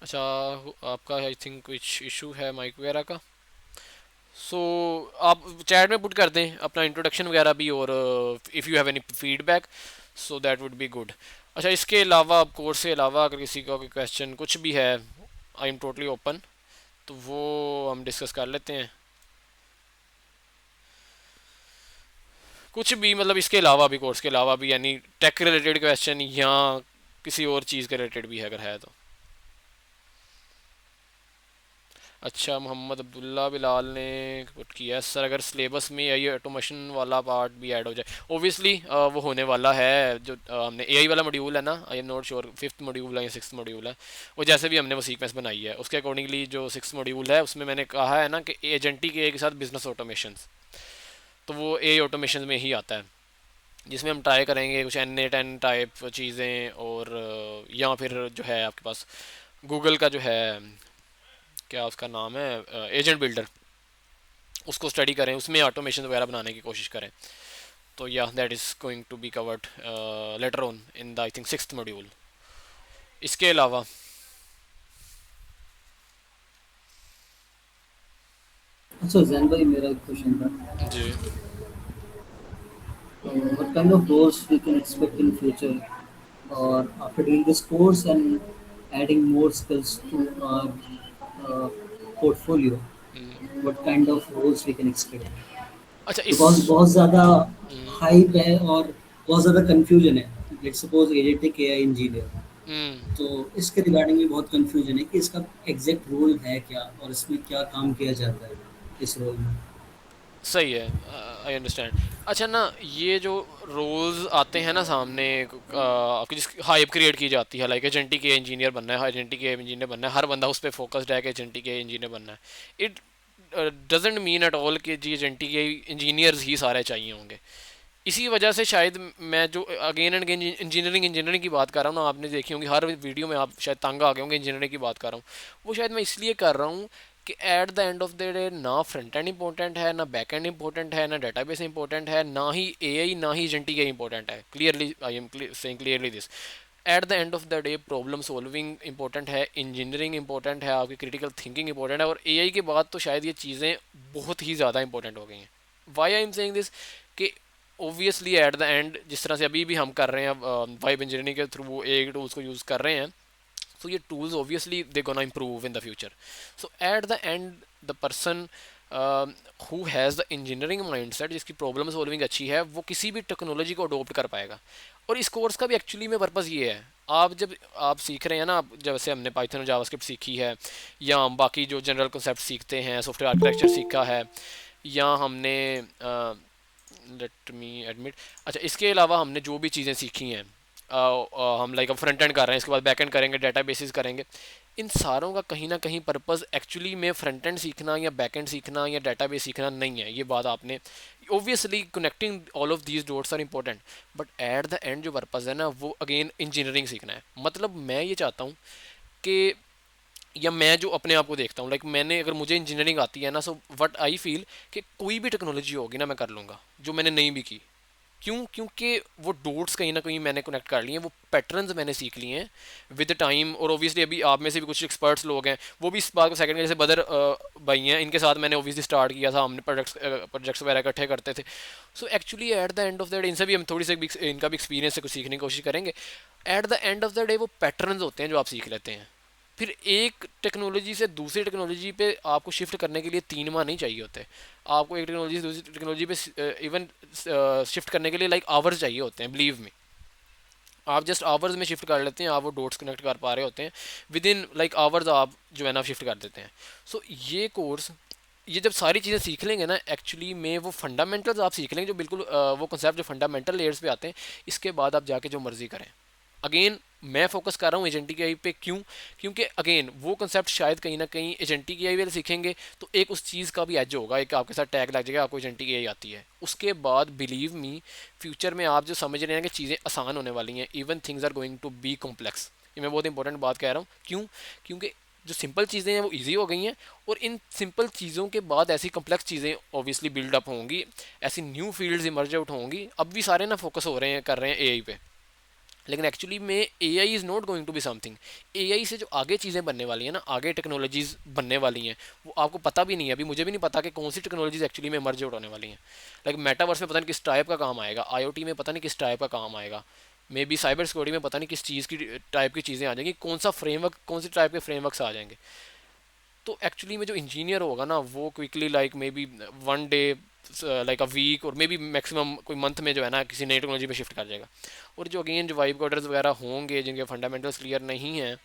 अच्छा, आपका आई थिंक कुछ इशू है माइक वगैरह का, सो आप चैट में पुट कर दें अपना इंट्रोडक्शन वगैरह भी, और if you have any feedback so that would be good. अच्छा, इसके अलावा कोर्स से अलावा अगर किसी का कोई क्वेश्चन कुछ भी है, आई एम टोटली ओपन, तो वो हम डिस्कस कर लेते हैं। कुछ भी मतलब इसके अलावा भी, कोर्स के अलावा भी, यानी टेक रिलेटेड क्वेश्चन या किसी और चीज़ के रिलेटेड भी है अगर है तो। अच्छा, मोहम्मद अब्दुल्ला बिलाल ने पुट किया, सर अगर सिलेबस में एआई ऑटोमेशन वाला पार्ट भी ऐड हो जाए, ओबियसली वो होने वाला है। जो हमने एआई वाला मॉड्यूल है ना, I am not sure fifth module है या सिक्स्थ मॉड्यूल है, वो जैसे भी हमने वो सीक्वेंस बनाई है उसके अकॉर्डिंगली जो सिक्स्थ मॉड्यूल है उसमें मैंने कहा है ना कि एजेंटिक एआई के साथ बिजनेस ऑटोमेशन, तो वो एआई ऑटोमेशन में ही आता है, जिसमें हम ट्राई करेंगे कुछ N8N टाइप चीज़ें, और या फिर जो है आपके पास गूगल का जो है, क्या उसका नाम है, एजेंट बिल्डर, उसको स्टडी करें, उसमें ऑटोमेशन वगैरह बनाने की कोशिश करें। तो या that is going to be covered later on in the I think sixth module. इसके अलावा अच्छा जैन भाई, मेरा एक क्वेश्चन था। जी। What kind of roles we can expect in future, or after doing this course and adding more skills to our uh, portfolio, hmm, what kind of roles we can expect? अच्छा इस Because बहुत ज़्यादा हम्म, हाइप है और बहुत ज़्यादा कंफ्यूजन है। Let's suppose agentic AI engineer, hmm, तो इसके रिगार्डिंग भी बहुत कंफ्यूजन है कि इसका एग्जैक्ट रोल है क्या और इसमें क्या काम किया जाता है इस रोल में। सही है, आई अंडरस्टैंड। अच्छा ना, ये जो रोल्स आते हैं ना सामने, आपकी जिस हाइप क्रिएट की जाती है, लाइक एजेंटिक के इंजीनियर बनना है, एजेंटिक के इंजीनियर बनना है, हर बंदा उस पर फोकस्ड है कि एजेंटिक के इंजीनियर बनना है। It doesn't mean at all कि जी एजेंटिक के इंजीनियर्स ही सारे चाहिए होंगे। इसी वजह से शायद मैं जो अगेन एंड अगेन इंजीनियरिंग की बात कर रहा हूँ ना, आपने देखी होंगी हर वीडियो में, आप शायद तंग आ गए होंगे इंजीनियरिंग की बात कर रहा हूँ, वो शायद मैं इसलिए कर रहा हूँ कि eight the end of the day ना फ्रंट एंड इंपॉर्टेंट है, ना बैक एंड इंपॉर्टेंट है, ना डाटाबेस इंपॉर्टेंट है, ना ही एआई, ना ही एजेंटिक इंपॉर्टेंट है। Clearly I am saying clearly this, eight the end of the day problem solving important है, इंजीनियरिंग इंपॉर्टेंट है, आपकी क्रिटिकल थिंकिंग इंपॉर्टेंट है, और एआई के बाद तो शायद ये चीज़ें बहुत ही ज़्यादा इंपॉर्टेंट हो गई हैं। Why I am saying this कि ऑब्वियसली एट द एंड जिस तरह से अभी भी हम कर रहे हैं वाइब इंजीनियरिंग के थ्रू एक टूल्स को यूज़ कर रहे हैं, so ये tools obviously they're gonna improve in the future. So at the end the person who has the engineering mindset, जिसकी प्रॉब्लम सॉल्विंग अच्छी है, वो किसी भी टेक्नोलॉजी को अडोप्ट कर पाएगा. और इस कोर्स का भी एक्चुअली में पर्पज़ ये है, आप जब आप सीख रहे हैं ना, जैसे हमने पाइथन और जावास्क्रिप्ट सीखी है, या हम बाकी जो जनरल कॉन्सेप्ट सीखते हैं, सॉफ्टवेयर आर्किटेक्चर सीखा है, या हमने लेट मी एडमिट, अच्छा इसके अलावा हमने जो भी चीज़ें सीखी हैं, हम लाइक अब फ्रंट एंड कर रहे हैं, इसके बाद बैक एंड करेंगे, डाटा बेसिस करेंगे, इन सारों का कहीं ना कहीं पर्पस एक्चुअली में फ्रंट एंड सीखना या बैक एंड सीखना या डाटा बेस सीखना नहीं है. ये बात आपने obviously connecting all of these dots are important, but at the end जो पर्पस है ना, वो अगेन इंजीनियरिंग सीखना है. मतलब मैं ये चाहता हूँ कि, या मैं जो अपने आप को देखता हूँ, लाइक मैंने अगर मुझे इंजीनियरिंग आती है ना, सो व्हाट आई फील कि कोई भी टेक्नोलॉजी होगी ना मैं कर लूँगा जो मैंने नहीं भी की. क्यों? क्योंकि वो डोट्स कहीं ना कहीं मैंने कनेक्ट कर लिए हैं, वो पैटर्न्स मैंने सीख लिए हैं विद टाइम. और ऑब्वियसली अभी आप में से भी कुछ एक्सपर्ट्स लोग हैं, वो भी इस बात को सेकंड, जैसे बदर भाई हैं, इनके साथ मैंने ऑब्वियसली स्टार्ट किया था, हमने प्रोजेक्ट्स वगैरह इकट्ठे करते थे. So actually eight the end of the day इनसे भी हम थोड़ी सी इनका भी एक्सपीरियंस से कुछ सीखने की कोशिश करेंगे. Eight the end of the day वो पैटर्न्स होते हैं जो आप सीख लेते हैं. फिर एक टेक्नोलॉजी से दूसरी टेक्नोलॉजी पे आपको शिफ्ट करने के लिए 3 माह नहीं चाहिए होते. आपको एक टेक्नोलॉजी से दूसरी टेक्नोलॉजी पे इवन शिफ्ट करने के लिए लाइक आवर्स चाहिए होते हैं. बिलीव मी, आप जस्ट आवर्स में शिफ्ट कर लेते हैं, आप वो डॉट्स कनेक्ट कर पा रहे होते हैं, विद इन लाइक आवर्स आप जो है ना शिफ्ट कर देते हैं. सो ये कोर्स, ये जब सारी चीज़ें सीख लेंगे ना, एक्चुअली में वो फंडामेंटल्स आप सीख लेंगे, जो बिल्कुल वो कंसेप्ट जो फंडामेंटल लेयर्स पे आते हैं. इसके बाद आप जाके जो मर्जी करें. अगेन मैं फोकस कर रहा हूँ एजेंटिक एआई पे. क्यों? क्योंकि अगेन वो कंसेप्ट शायद कहीं ना कहीं एजेंटिक एआई वाले सीखेंगे तो एक उस चीज़ का भी एज होगा, एक आपके साथ टैग लग जाएगा, आपको एजेंटिक एआई आती है. उसके बाद बिलीव मी, फ्यूचर में आप जो समझ रहे हैं कि चीज़ें आसान होने वाली हैं, even things are going to be complex. ये मैं बहुत इंपॉर्टेंट बात कह रहा हूँ. क्यों? क्योंकि जो सिंपल चीज़ें हैं वो ईजी हो गई हैं, और इन सिंपल चीज़ों के बाद ऐसी कम्प्लेक्स चीज़ें ऑब्वियसली बिल्डअप होंगी, ऐसी न्यू फील्ड्स इमर्ज आउट होंगी. अब भी सारे ना फोकस हो रहे हैं, कर रहे हैं एआई पे, लेकिन एक्चुअली में A I is not going to be something. A I से जो आगे चीज़ें बनने वाली हैं ना, आगे टेक्नोलॉजीज़ बनने वाली हैं, वो आपको पता भी नहीं है. अभी मुझे भी नहीं पता कि कौन सी टेक्नोलॉजीज़ एक्चुअली में मर्ज आउट होने वाली हैं. लाइक मेटावर्स में पता नहीं किस टाइप का काम आएगा, IoT में पता नहीं किस टाइप का काम आएगा, मे बी साइबर सिक्योरिटी में पता नहीं किस चीज़ की टाइप की चीज़ें आ जाएंगी, कौन सा फ्रेमवर्क, कौन सी टाइप के फ्रेमवर्क्स आ जाएंगे. तो एक्चुअली में जो इंजीनियर होगा ना, वो quickly like maybe 1 day, like a week, और मे बी मैक्सिमम कोई मंथ में जो है ना किसी नई टेक्नोलॉजी पे शिफ्ट कर जाएगा. और जो अगेन जो वाइब कोडर्स वगैरह होंगे जिनके फंडामेंटल्स क्लियर नहीं हैं,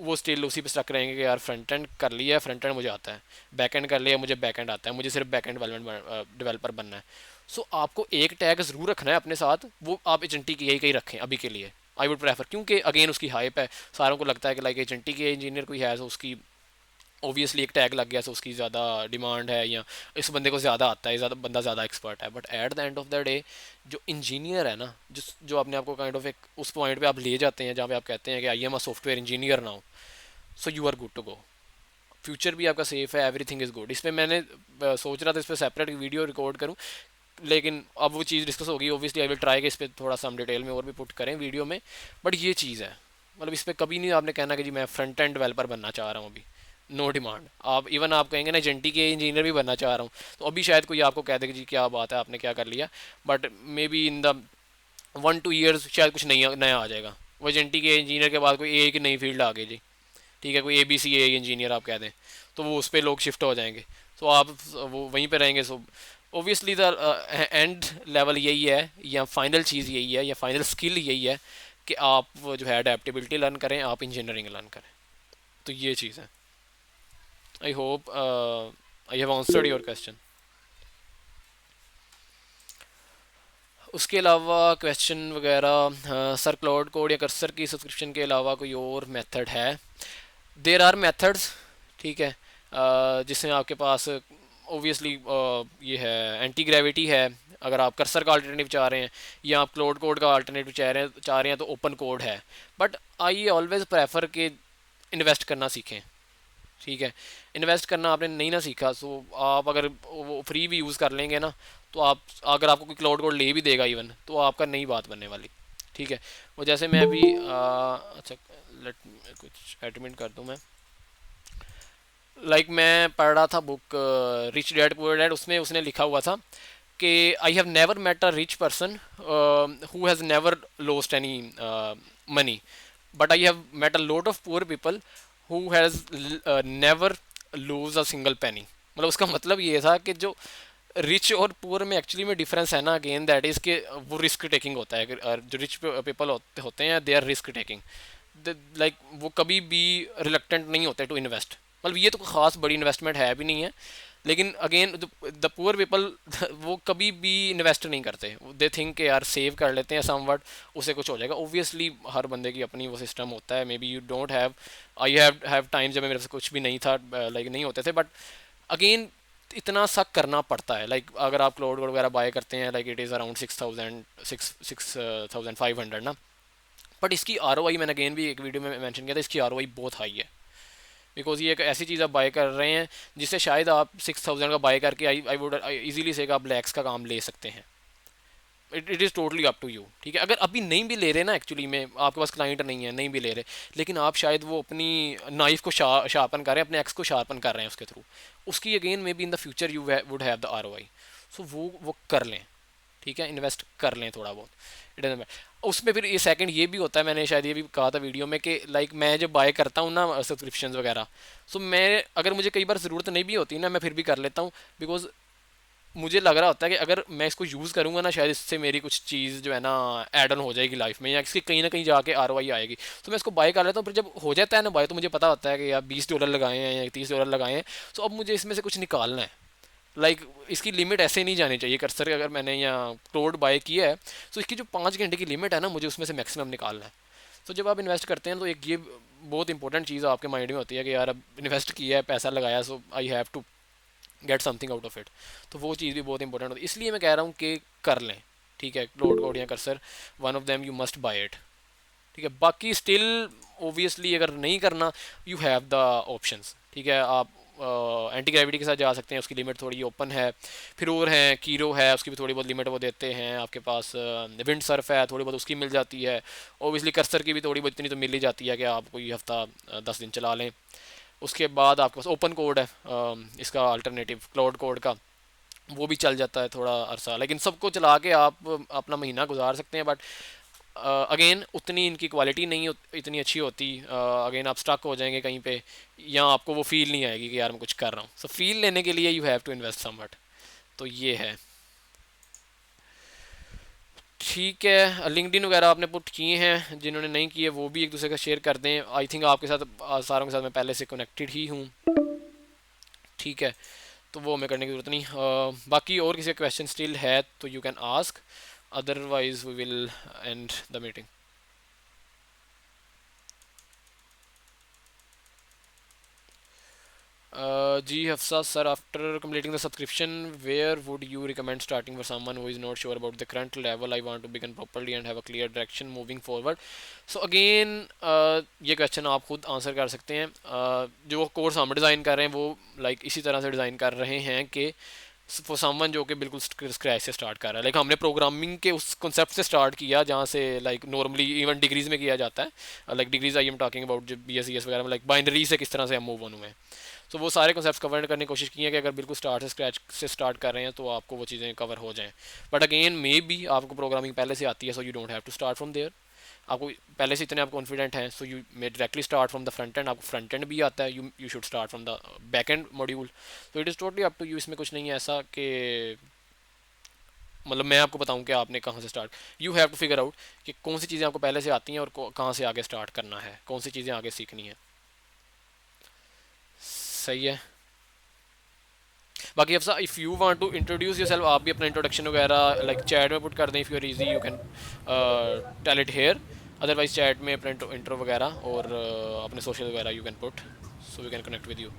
वो स्टिल उसी पे स्टक रहेंगे कि यार फ्रंट एंड कर लिया है, फ्रंट एंड मुझे आता है, बैक एंड कर लिया, मुझे बैक एंड आता है, मुझे सिर्फ बैक एंड डेवलपर बनना है. सो आपको एक टैग ज़रूर रखना है अपने साथ, वो आप एजेंटी की यही रखें अभी के लिए. आई वुड प्रेफर, क्योंकि अगेन उसकी हाइप है, सारों को लगता है कि लाइक एजेंटी के इंजीनियर कोई है, तो उसकी ऑब्वियसली एक टैग लग गया, सो उसकी ज़्यादा डिमांड है, या इस बंदे को ज़्यादा आता है, ज़्यादा बंदा ज़्यादा एक्सपर्ट है. But at the end of the day जो इंजीनियर है ना, जो अपने आप को काइंड ऑफ एक उस पॉइंट पे आप ले जाते हैं जहाँ पे आप कहते हैं कि I am a software engineer now, so you are good to go. Future भी आपका सेफ है, एवरीथिंग इज़ गुड. इस पर मैंने सोच रहा था इस पर सेपरेट वीडियो रिकॉर्ड करूँ, लेकिन अब वो चीज़ डिस्कस होगी. ऑब्वियसली आई विल ट्राई कि इस पर थोड़ा सा हम डिटेल में और भी पुट करें वीडियो में. बट ये चीज़ है, मतलब इस पर कभी नहीं आपने कहना कि जी मैं फ्रंट एंड डेवलपर बनना चाह रहा हूँ अभी, नो डिमांड. आप इवन आप कहेंगे ना एजेंटी के इंजीनियर भी बनना चाह रहा हूँ, तो अभी शायद कोई आपको कह दे कि जी क्या बात है, आपने क्या कर लिया. But may be in the 1-2 years शायद कुछ नया आ जाएगा. वो एजेंटी के इंजीनियर के बाद कोई ए की नई फील्ड आ गई जी, ठीक है, कोई ABC इंजीनियर आप कह दें, तो वो उस पर लोग शिफ्ट हो जाएंगे, तो आप वो वहीं पर रहेंगे. सो ओबियसली द एंड लेवल यही है, या फाइनल चीज़ यही है, या फाइनल स्किल यही है कि आप जो है अडेप्टेबिलिटी लर्न करें, आप इंजीनियरिंग लर्न करें. तो ये चीज़ है. I hope I have answered your question. उसके अलावा क्वेश्चन वगैरह, सर क्लाउड कोड या कर्सर की सब्सक्रिप्शन के अलावा कोई और मेथड है? देर आर मेथड्स, ठीक है, जिसमें आपके पास ओबियसली ये है, एंटी ग्रेविटी है अगर आप कर्सर का अल्टरनेटिव चाह रहे हैं, या आप क्लाउड कोड का अल्टरनेटिव चाह रहे हैं तो ओपन कोड है. बट आई ऑलवेज़ प्रेफर के इन्वेस्ट करना सीखें, ठीक है. इन्वेस्ट करना आपने नहीं ना सीखा, सो आप अगर वो फ्री भी यूज़ कर लेंगे ना, तो आप अगर आपको कोई क्लाउड कोड ले भी देगा इवन, तो आपका नई बात बनने वाली, ठीक है. वो जैसे मैं अभी अच्छा लेट कुछ एडमिट कर दूँ मैं, लाइक मैं पढ़ रहा था book rich dad poor dad, उसमें उसने लिखा हुआ था कि I have never met a rich person who has never lost any money, but I have met a lot of poor people who has never lose a single penny. मतलब उसका मतलब ये था कि जो रिच और पुअर में एक्चुअली में डिफरेंस है ना, अगेन दैट इज़ कि वो रिस्क टेकिंग होता है। जो रिच पीपल होते हैं they are risk taking, like वो कभी भी रिलक्टेंट नहीं होते टू इन्वेस्ट। मतलब ये तो कोई ख़ास बड़ी इन्वेस्टमेंट है भी नहीं है, लेकिन अगेन द पुअर पीपल वो कभी भी इन्वेस्ट नहीं करते। दे थिंक कि यार सेव कर लेते हैं समवट, उससे कुछ हो जाएगा। ओबियसली हर बंदे की अपनी वो सिस्टम होता है। May be you don't have, I have time जब मेरे से कुछ भी नहीं था, लाइक नहीं होते थे, बट अगेन इतना सा करना पड़ता है। लाइक अगर आप क्लाउड वगैरह बाय करते हैं, लाइक इट इज़ अराउंड 6,500 ना, बट इसकी आरओआई मैंने अगेन भी एक वीडियो में मेंशन किया था, इसकी आरओआई बहुत हाई है। बिकॉज ये एक ऐसी चीज़ आप बाय कर रहे हैं जिससे शायद आप 6,000 का बाय करके आई वुड ईजिली से आप लैक्स का काम ले सकते हैं। It is totally up to you, ठीक है। अगर अभी नहीं भी ले रहे ना, एक्चुअली में आपके पास क्लाइंट नहीं है, नहीं भी ले रहे, लेकिन आप शायद वो अपनी नाइफ को शार्पन कर रहे हैं, अपने एक्स को शार्पन कर रहे हैं उसके थ्रू, उसकी again may be in the future you would have the ROI. So वो कर लें, ठीक है, इन्वेस्ट कर लें थोड़ा बहुत, इट डजंट मैटर। उसमें फिर ये सेकंड ये भी होता है, मैंने शायद ये भी कहा था वीडियो में कि लाइक मैं जब बाय करता हूँ ना सब्सक्रिप्शन वगैरह, सो मैं अगर मुझे कई बार ज़रूरत नहीं भी होती ना, मैं फिर भी कर लेता हूँ। बिकॉज मुझे लग रहा होता है कि अगर मैं इसको यूज़ करूँगा ना, शायद इससे मेरी कुछ चीज़ जो है ना ऐड ऑन हो जाएगी लाइफ में, या इसकी कहीं ना कहीं जाके आरओआई आएगी, तो मैं इसको बाय कर लेता हूँ। फिर जब हो जाता है ना बाय, तो मुझे पता होता है कि यार $20 लगाए हैं या $30 लगाए हैं, तो अब मुझे इसमें से कुछ निकालना है। लाइक इसकी लिमिट ऐसे नहीं जानी चाहिए। कर्सर अगर मैंने यहाँ क्लोड बाय किया है, तो इसकी जो 5 घंटे की लिमिट है ना, मुझे उसमें से मैक्सिमम निकालना है। तो जब आप इन्वेस्ट करते हैं तो एक ये बहुत इंपॉर्टेंट चीज़ आपके माइंड में होती है कि यार अब इन्वेस्ट किया है, पैसा लगाया, so I have to get something out of it. तो वो चीज़ भी बहुत इंपॉर्टेंट होती है, इसलिए मैं कह रहा हूँ कि कर लें, ठीक है। क्लोड कोड या cursor, one of them you must buy it, ठीक है। बाकी स्टिल ओबियसली अगर नहीं करना, यू हैव द ऑप्शंस, ठीक है। आप एंटी ग्रेविटी के साथ जा सकते हैं, उसकी लिमिट थोड़ी ओपन है। फिर और हैं, कीरो है, उसकी भी थोड़ी बहुत लिमिट वो देते हैं। आपके पास विंड सर्फ है, थोड़ी बहुत उसकी मिल जाती है। ओबियसली कर्सर की भी थोड़ी बहुत इतनी तो मिल ही जाती है कि आप कोई हफ्ता 10 दिन चला लें। उसके बाद आपके पास ओपन कोड है, इसका अल्टरनेटिव क्लाउड कोड का, वो भी चल जाता है थोड़ा अरसा, लेकिन सबको चला के आप अपना महीना गुजार सकते हैं। बट अगेन उतनी इनकी क्वालिटी नहीं इतनी अच्छी होती। अगेन आप स्टक हो जाएंगे कहीं पे, या आपको वो फील नहीं आएगी कि यार मैं कुछ कर रहा हूँ। सो फील लेने के लिए you have to invest something. तो ये है, ठीक है। लिंक्डइन वगैरह आपने पुट किए हैं, जिन्होंने नहीं किए वो भी एक दूसरे का शेयर कर दें। आई थिंक आपके साथ सारों के साथ मैं पहले से कनेक्टेड ही हूँ, ठीक है, तो वो हमें करने की ज़रूरत नहीं। बाकी और किसी क्वेश्चन स्टिल है तो you can ask, otherwise we will end the meeting. जी Hafsa sir, after completing the subscription where would you recommend starting for someone who is not sure about the current level? I want to begin properly and have a clear direction moving forward. So again ये क्वेश्चन आप खुद आंसर कर सकते हैं। जो कोर्स हम डिज़ाइन कर रहे हैं वो लाइक इसी तरह से डिज़ाइन कर रहे हैं कि फॉर समवन जो कि बिल्कुल स्क्रैच से स्टार्ट कर रहा है। लाइक हमने प्रोग्रामिंग के उस कॉन्सेप्ट से स्टार्ट किया जहाँ से लाइक नॉर्मली इवन डिग्रीज में किया जाता है। Like degrees I am talking about जो BS वगैरह में, लाइक बाइनरी से किस तरह से हम मूव ऑन हुए हैं। तो वो सारे कॉन्सेप्ट कवर करने की कोशिश की है कि अगर बिल्कुल स्टार्ट से स्क्रैच से स्टार्ट कर रहे हैं तो आपको वो चीज़ें कवर हो जाएं। बट अगेन मे बी आपको प्रोग्रामिंग पहले से आती है, so you don't have to start from there. आपको पहले से इतने आप कॉन्फिडेंट हैं, so you may directly start from the front end. आपको फ्रंट एंड भी आता है, you should start from the back end module. तो it is totally up to you. इसमें कुछ नहीं है ऐसा कि मतलब मैं आपको बताऊं कि आपने कहाँ से start. You have to figure out कि कौन सी चीज़ें आपको पहले से आती हैं और कहाँ से आगे स्टार्ट करना है, कौन सी चीज़ें आगे सीखनी है। सही है। बाकी Afsa, if you want to introduce yourself, आप भी अपना इंट्रोडक्शन वगैरह लाइक चैट में पुट कर दें। If you are easy you can tell it here, otherwise chat में अपना इंट्रो वगैरह और अपने सोशल वगैरह you can put, so we can connect with you.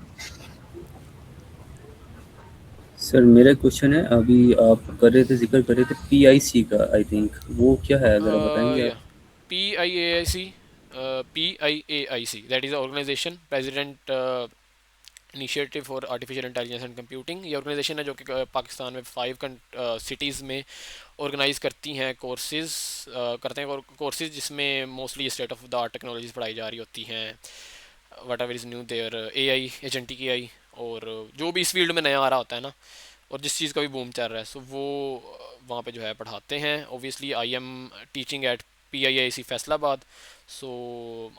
Sir मेरा क्वेश्चन है, अभी आप कर रहे थे, जिक्र कर रहे थे PIC का, आई थिंक वो क्या है, ज़रा बताएंगे आप? PIAIC, that is organisation president initiative for artificial intelligence and computing. ये ऑर्गेनाइजेशन है जो कि पाकिस्तान में 5 सिटीज़ में ऑर्गेनाइज करती हैं कोर्सेज़, करते हैं कोर्सेज़ जिसमें mostly state of the art technologies पढ़ाई जा रही होती हैं। Whatever is new there, AI agentic AI, और जो भी इस फील्ड में नया आ रहा होता है ना, और जिस चीज़ का भी बूम चल रहा है, सो वो वहाँ पे जो है पढ़ाते हैं। Obviously I am teaching eight PIIAC Faisalabad, so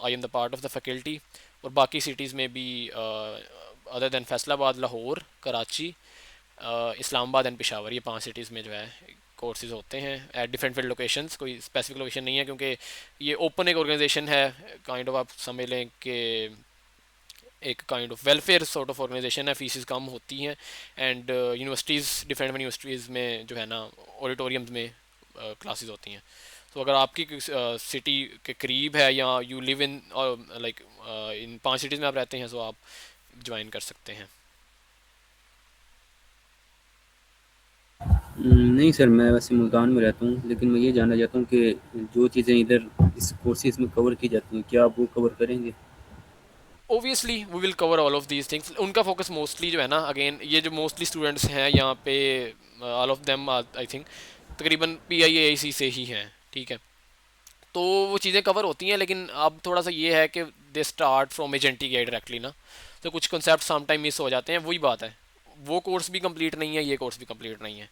I am the part of the faculty. और बाकी सिटीज़ में भी other than Faisalabad, Lahore, Karachi, Islamabad and Peshawar, ये 5 सिटीज़ में जो है कोर्सेज होते हैं एट डिफरेंट फील्ड लोकेशंस। कोई स्पेसिफिक लोकेशन नहीं है, क्योंकि ये ओपन एक ऑर्गेनाइजेशन है, काइंड ऑफ आप समझ लें कि एक kind of welfare sort of organisation है। फीसिस कम होती हैं एंड यूनिवर्सिटीज़, डिफरेंट यूनिवर्सिटीज़ में जो है ना ऑडिटोरियम्स में क्लासेस होती हैं। तो अगर आपकी सिटी के करीब है या you live in like in 5 cities में आप रहते हैं, तो आप ज्वाइन कर सकते हैं। नहीं सर, मैं वैसे मुल्तान में रहता हूँ, लेकिन मैं ये जानना चाहता हूँ कि जो चीज़ें इधर इस कोर्सेज में कवर की जाती हैं, क्या आप वो कवर करेंगे? Obviously we will cover all of these things. उनका फोकस मोस्टली जो है ना, अगेन ये जो मोस्टली स्टूडेंट्स हैं यहाँ पे, all of them I think तकरीबन PIIAC से ही हैं, ठीक है। तो वो चीज़ें कवर होती हैं, लेकिन अब थोड़ा सा ये है कि दे स्टार्ट फ्रॉम एजेंटी के डायरेक्टली ना, तो कुछ कंसेप्ट समटाइम मिस हो जाते हैं। वही बात है, वो कोर्स भी कंप्लीट नहीं है, ये कोर्स भी कंप्लीट नहीं है।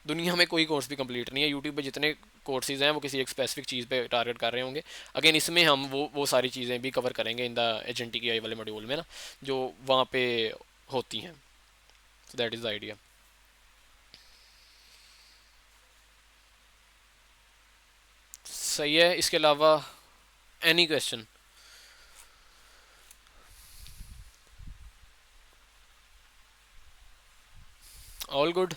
दुनिया में कोई कोर्स भी कंप्लीट नहीं है। यूट्यूब पे जितने कोर्सेज हैं वो किसी एक स्पेसिफिक चीज़ पे टारगेट कर रहे होंगे। अगेन इसमें हम वो सारी चीज़ें भी कवर करेंगे इन द एजेंटी की वाले मॉड्यूल में ना, जो वहाँ पे होती हैं। So that is the idea. सही है। इसके अलावा एनी क्वेश्चन? All good?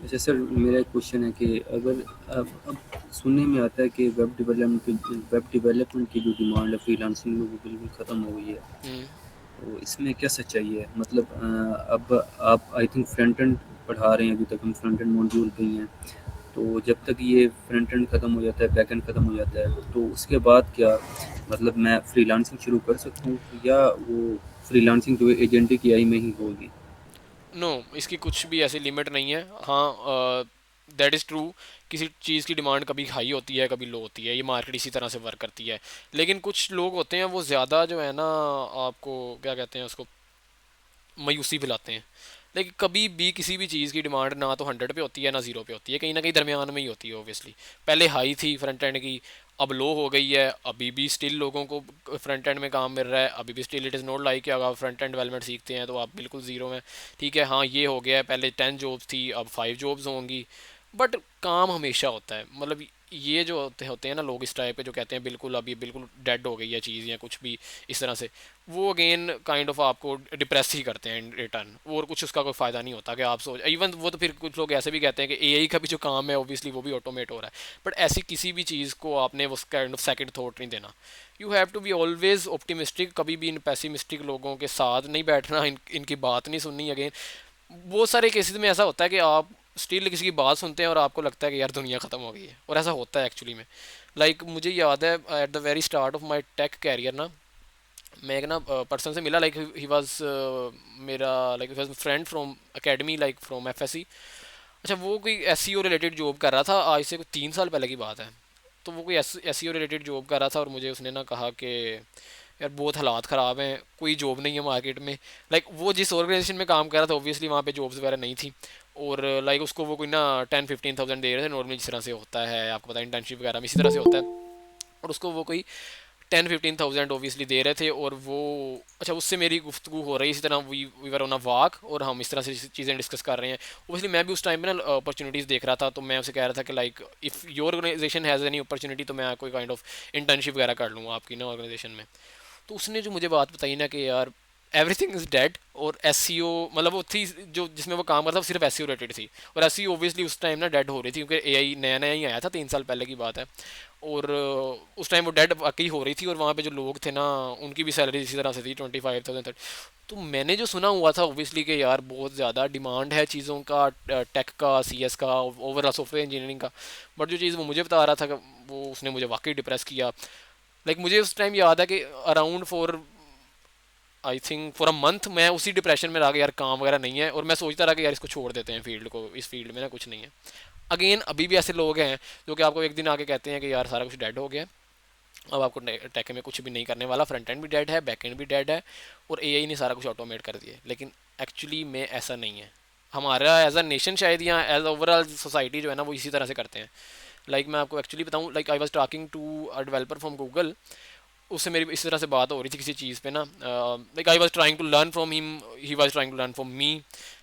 अच्छा सर, मेरा एक क्वेश्चन है कि अगर अब सुनने में आता है कि वेब डेवलपमेंट की जो डिमांड है फ्रीलांसिंग में, वो बिल्कुल ख़त्म हो गई है। तो इसमें क्या सच्चाई है? मतलब अब आप आई थिंक फ्रंट एंड पढ़ा रहे हैं, अभी तक हम फ्रंट एंड मॉड्यूल पे ही हैं। तो जब तक ये फ्रंट एंड ख़त्म हो जाता है, बैक एंड ख़त्म हो जाता है, तो उसके बाद क्या मतलब मैं फ्रीलांसिंग शुरू कर सकता हूँ, या वो फ्रीलांसिंग जो है एजेंटी की आई में ही होगी? नो, इसकी कुछ भी ऐसी लिमिट नहीं है। हाँ, दैट इज़ ट्रू। किसी चीज़ की डिमांड कभी हाई होती है, कभी लो होती है, ये मार्केट इसी तरह से वर्क करती है। लेकिन कुछ लोग होते हैं वो ज़्यादा जो है ना, आपको क्या कहते हैं उसको, मायूसी फैलाते हैं। लेकिन कभी भी किसी भी चीज़ की डिमांड ना तो 100 पे होती है, ना 0 पे होती है, कहीं ना कहीं दरमियान में ही होती है। ओबियसली पहले हाई थी फ्रंट एंड की, अब लो हो गई है। अभी भी स्टिल लोगों को फ्रंट एंड में काम मिल रहा है, अभी भी still it is not like कि अगर आप फ्रंट एंड डेवलपमेंट सीखते हैं तो आप बिल्कुल ज़ीरो में। ठीक है, हाँ ये हो गया है, पहले 10 जॉब्स थी, अब 5 जॉब्स होंगी, बट काम हमेशा होता है। मतलब ये जो होते हैं ना लोग इस टाइप पे, जो कहते हैं बिल्कुल अब ये बिल्कुल डेड हो गई है चीज़ या कुछ भी इस तरह से, वो अगेन काइंड ऑफ आपको डिप्रेस ही करते हैं इन रिटर्न, और कुछ उसका कोई फ़ायदा नहीं होता कि आप सोच। इवन वो तो फिर कुछ लोग ऐसे भी कहते हैं कि AI का भी जो काम है ओबियसली वो भी ऑटोमेट हो रहा है, बट ऐसी किसी भी चीज़ को आपने वो काइंड ऑफ सेकंड थॉट नहीं देना। You have to be always optimistic, कभी भी इन पेसिमिस्टिक लोगों के साथ नहीं बैठना, इनकी बात नहीं सुननी। अगेन बहुत सारे केसेस में ऐसा होता है कि आप स्टिल किसी की बात सुनते हैं और आपको लगता है कि यार दुनिया ख़त्म हो गई है, और ऐसा होता है एक्चुअली में। मुझे याद है at the very start of my tech career ना, मैं एक ना पर्सन से मिला, ही वाज मेरा was friend from academy, from FSC। अच्छा, वो कोई SEO रिलेटेड जॉब कर रहा था, आज से कोई 3 साल पहले की बात है। तो वो कोई SEO रिलेटेड जॉब कर रहा था, और मुझे उसने ना कहा कि यार बहुत हालात ख़राब हैं, कोई जॉब नहीं है मार्केट में। वो जिस ऑर्गेनाइजेशन में काम कर रहा था ओबियसली वहाँ पे जॉब्स वगैरह नहीं थी, और उसको वो कोई ना 10-15 थाउजेंड दे रहे थे नॉर्मली, जिस तरह से होता है आपको पता है इंटर्नशिप वगैरह में इसी तरह से होता है। और उसको वो कोई 10-15 थाउजेंड ओबियसली दे रहे थे, और वो अच्छा उससे मेरी गुफ्तगू हो रही इसी तरह, we were on a walk, और हम इस तरह से चीज़ें डिस्कस कर रहे हैं। ओबियसली मैं भी उस टाइम पे ना अपॉर्चुनिटीज़ देख रहा था, तो मैं उसे कह रहा था कि if your organisation has any opportunity, तो मैं कोई काइंड ऑफ इंटर्नशिप वगैरह कर लूँगा आपकी ना ऑर्गेनाइजेशन में। तो उसने जो मुझे बात बताई ना कि यार एवरीथिंग इज़ डेड, और SEO मतलब वो थी जो जिसमें वो काम करता था वो सिर्फ SEO रिलेटेड थी, और SEO ओबियसली उस टाइम ना डेड हो रही थी, क्योंकि AI नया नया ही आया था, 3 साल पहले की बात है। और उस टाइम वो डेड वाकई हो रही थी, और वहाँ पे जो लोग थे ना उनकी भी सैलरी इसी तरह से थी 25,000 तक। तो मैंने जो सुना हुआ था ओबियसली कि यार बहुत ज़्यादा डिमांड है चीज़ों का, टेक का, CS का, ओवरऑल सॉफ्टवेयर इंजीनियरिंग का। बट जो चीज़ वो मुझे बता रहा था वो उसने मुझे वाकई डिप्रेस किया। मुझे उस टाइम याद है कि around for I think for a month मैं उसी डिप्रेशन में रह गया, यार काम वगैरह नहीं है, और मैं सोचता रहा कि यार इसको छोड़ देते हैं फील्ड को, इस फील्ड में ना कुछ नहीं है। अगेन अभी भी ऐसे लोग हैं जो कि आपको एक दिन आके कहते हैं कि यार सारा कुछ डेड हो गया है, अब आपको टेक में कुछ भी नहीं करने वाला, फ्रंट एंड भी डेड है, बैक एंड भी डेड है, और एआई ने सारा कुछ ऑटोमेट कर दिया है। लेकिन एक्चुअली में ऐसा नहीं है। हमारा एज अ नेशन शायद, या एज ओवरऑल सोसाइटी जो है ना, वो इसी तरह से करते हैं। मैं आपको एक्चुअली बताऊँ, I was talking to a developer from Google. उससे मेरी इस तरह से बात हो रही थी किसी चीज़ पे ना, I was trying to learn from him, he was trying to learn from me.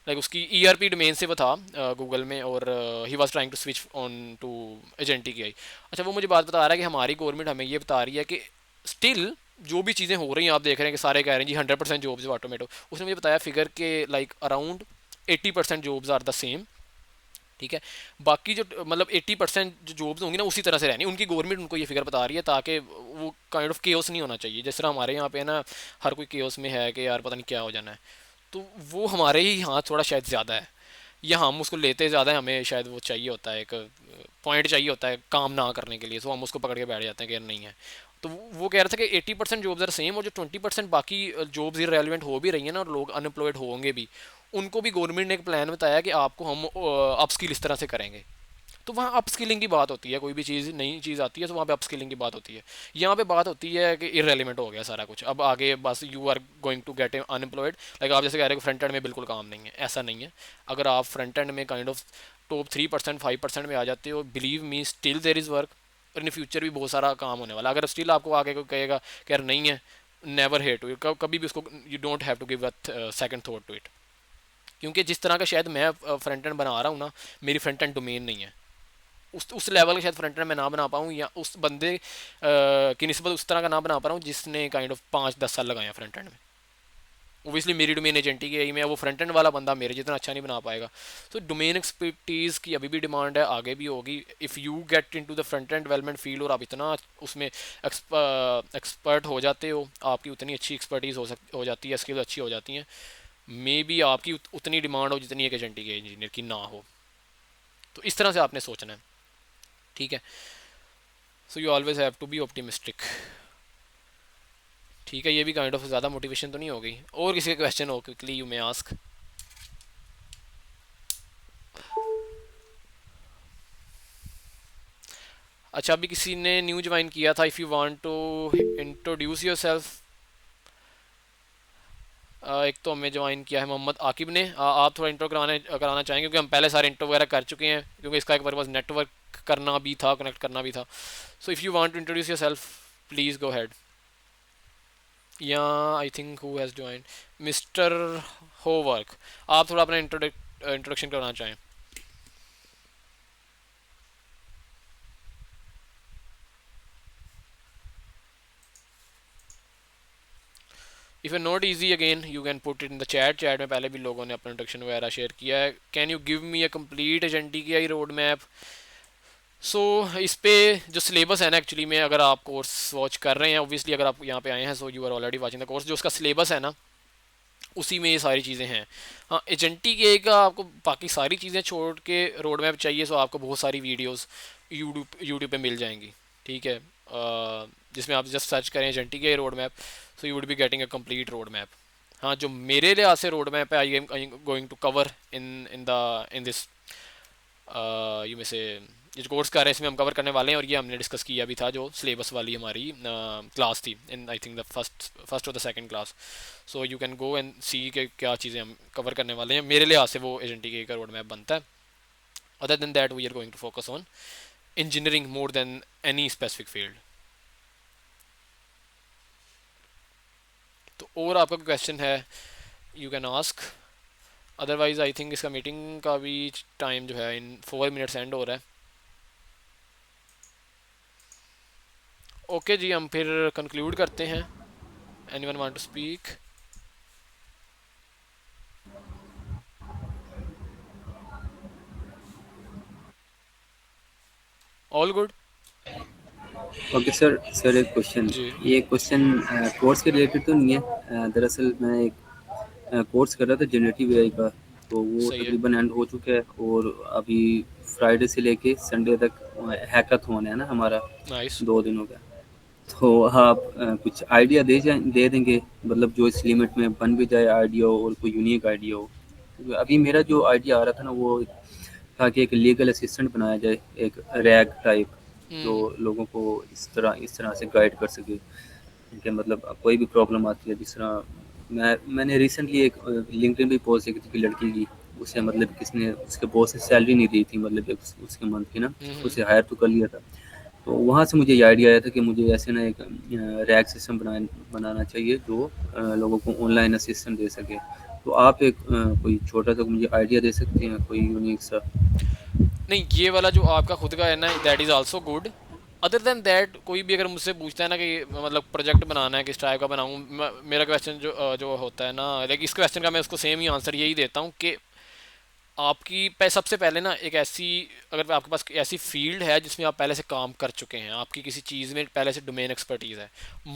उसकी ईआरपी डोमेन से वो था गूगल में, और he was trying to switch on to agentic AI. अच्छा, वो मुझे बात बता रहा है कि हमारी गवर्नमेंट हमें ये बता रही है कि स्टिल जो भी चीज़ें हो रही हैं, आप देख रहे हैं कि सारे कह रहे हैं जी 100% जॉब्स ऑटोमेट हो। उसने मुझे बताया फिगर के around 80% jobs are the same. ठीक है, बाकी जो 80% जो जॉब्स होंगी ना उसी तरह से रहनी, उनकी गवर्नमेंट उनको ये फिगर बता रही है, ताकि वो काइंड ऑफ केओस नहीं होना चाहिए। जिस तरह हमारे यहाँ पे है ना, हर कोई केओस में है कि यार पता नहीं क्या हो जाना है, तो वो हमारे ही यहाँ थोड़ा शायद ज़्यादा है, या हम उसको लेते ज़्यादा है, हमें शायद वो चाहिए होता है, एक पॉइंट चाहिए होता है काम ना करने के लिए, तो हम उसको पकड़ के बैठ जाते हैं कि यार नहीं है। तो वो कह रहा था कि 80% जॉब्स आर सेम, और जो 20% बाकी जॉब्स इरेलीवेंट हो भी रही हैं ना, और लोग अनएम्प्लॉयड होंगे भी, उनको भी गवर्नमेंट ने एक प्लान बताया कि आपको हम अपस्किल इस तरह से करेंगे। तो वहाँ अपस्किलिंग की बात होती है, कोई भी चीज़ नई चीज़ आती है तो वहाँ पे अपस्किलिंग की बात होती है। यहाँ पे बात होती है कि इरेलीवेंट हो गया सारा कुछ, अब आगे बस you are going to get unemployed. आप जैसे कह रहे हो फ्रंट एंड में बिल्कुल काम नहीं है, ऐसा नहीं है। अगर आप फ्रंट एंड में काइंड ऑफ टॉप 3% 5% में आ जाते हो, believe me still there is work, और इन फ्यूचर भी बहुत सारा काम होने वाला। अगर स्टिल आपको आगे कोई कहेगा कि यार नहीं है, नेवर हेट टू इट, कभी भी उसको you don't have to give a second thought to it. क्योंकि जिस तरह का शायद मैं फ्रंट एंड बना रहा हूँ ना, मेरी फ्रंट एंड डोमेन नहीं है, उस लेवल का शायद फ्रंट एंड मैं ना बना पाऊँ, या उस बंदे की निस्बत उस तरह का ना बना पा रहा हूँ जिसने काइंड ऑफ 5-10 साल लगाए फ्रंट एंड में। ओबियसली मेरी डोमेन एजेंटी की में, वो फ्रंट एंड वाला बंदा मेरे जितना अच्छा नहीं बना पाएगा। तो डोमेन एक्सपर्टीज़ की अभी भी डिमांड है, आगे भी होगी। If you get into the front and development field और आप इतना उसमें एक्सपर्ट हो जाते हो, आपकी उतनी अच्छी एक्सपर्टीज़ हो जाती है, स्किल अच्छी हो जाती हैं, मे बी आपकी उतनी डिमांड हो जितनी एक एजेंटी के इंजीनियर की ना हो। तो इस तरह से आपने सोचना है, ठीक है। So you always have to be optimistic, ठीक है। ये भी काइंड ऑफ ज़्यादा मोटिवेशन तो नहीं हो गई? और किसी का क्वेश्चन हो, क्विकली यू मे आस्क। अच्छा, अभी किसी ने न्यू ज्वाइन किया था, if you want to introduce yourself. एक तो हमें ज्वाइन किया है मोहम्मद आकिब ने, आप थोड़ा इंट्रो कराना चाहेंगे, क्योंकि हम पहले सारे इंट्रो वगैरह कर चुके हैं, क्योंकि इसका एक पर्पज़ नेटवर्क करना भी था, कनेक्ट करना भी था। So if you want to introduce yourself, please go ahead. या I think who has join, मिस्टर होवर्क, आप थोड़ा अपना इंट्रोडक्शन करना चाहें। If you not easy again you can put it in the chat में पहले भी लोगों ने अपना इंट्रोडक्शन वगैरह शेयर किया है। Can you give me a complete agentic AI road map. सो इस पे जो सिलेबस है ना, एक्चुअली में अगर आप कोर्स वॉच कर रहे हैं, ऑब्वियसली अगर आप यहाँ पे आए हैं, so you are already watching the course, जो उसका सिलेबस है ना उसी में ये सारी चीज़ें हैं। हाँ, एजेंटी के का आपको बाकी सारी चीज़ें छोड़ के रोड मैप चाहिए, सो आपको बहुत सारी वीडियोस यूट्यूब पे मिल जाएंगी, ठीक है। जिसमें आप जस्ट सर्च करें एजेंटी के road map, so you would be getting a complete road map. हाँ, जो मेरे लिहाज से रोड मैप है, I am going to cover in this you में से ये जो कोर्स कर रहे हैं इसमें हम कवर करने वाले हैं, और ये हमने डिस्कस किया भी था जो सिलेबस वाली हमारी क्लास थी in I think the first और the second class. So you can go and see के क्या चीज़ें हम कवर करने वाले हैं। मेरे लिहाज से वो एजेंटी के का रोड मैप बनता है। Other than that we are going to focus on engineering more than any specific field. तो और आपका कोई क्वेश्चन है you can ask, otherwise I think इसका मीटिंग का भी टाइम जो है इन 4 मिनट्स एंड हो रहा है। ओके जी, हम फिर कंक्लूड करते हैं। Anyone want to speak? All good? Okay sir. Sir एक क्वेश्चन, जी ये क्वेश्चन कोर्स के रिलेटेड तो नहीं है। दरअसल मैं एक कोर्स कर रहा था जनरेटिव एआई का, तो वो सही है, तकरीबन एंड हो चुका है, और अभी फ्राइडे से लेके संडे तक हैकाथॉन है ना हमारा, नाइस। 2 दिनों का। तो आप कुछ आइडिया दे देंगे, मतलब जो इस लिमिट में बन भी जाए आइडिया, और कोई यूनिक आइडिया हो। क्योंकि अभी मेरा जो आइडिया आ रहा था ना, वो था कि एक लीगल असिस्टेंट बनाया जाए, एक रैग टाइप, जो लोगों को इस तरह से गाइड कर सके कि मतलब कोई भी प्रॉब्लम आती है। जिस तरह मैंने रिसेंटली एक लिंक्डइन पे पोस्ट देखी थी कि लड़की की, उसे मतलब किसने, उसके बॉस ने सैलरी नहीं दी थी, मतलब उसके मंथ की ना, उसे हायर तो कर लिया था। तो वहाँ से मुझे ये आइडिया आया था कि मुझे ऐसे ना एक रैक सिस्टम बनाना चाहिए जो लोगों को ऑनलाइन असिस्टेंट दे सके। तो आप एक कोई छोटा सा मुझे आइडिया दे सकते हैं, कोई यूनिक सा? नहीं, ये वाला जो आपका खुद का है ना, that is also good. Other than that कोई भी अगर मुझसे पूछता है ना कि मतलब प्रोजेक्ट बनाना है किस टाइप का बनाऊँ, मेरा क्वेश्चन जो होता है ना, लाइक इस क्वेश्चन का मैं उसको सेम ही आंसर यही देता हूँ कि आपकी सबसे पहले ना एक ऐसी, अगर आपके पास ऐसी फील्ड है जिसमें आप पहले से काम कर चुके हैं, आपकी किसी चीज़ में पहले से डोमेन एक्सपर्टीज़ है,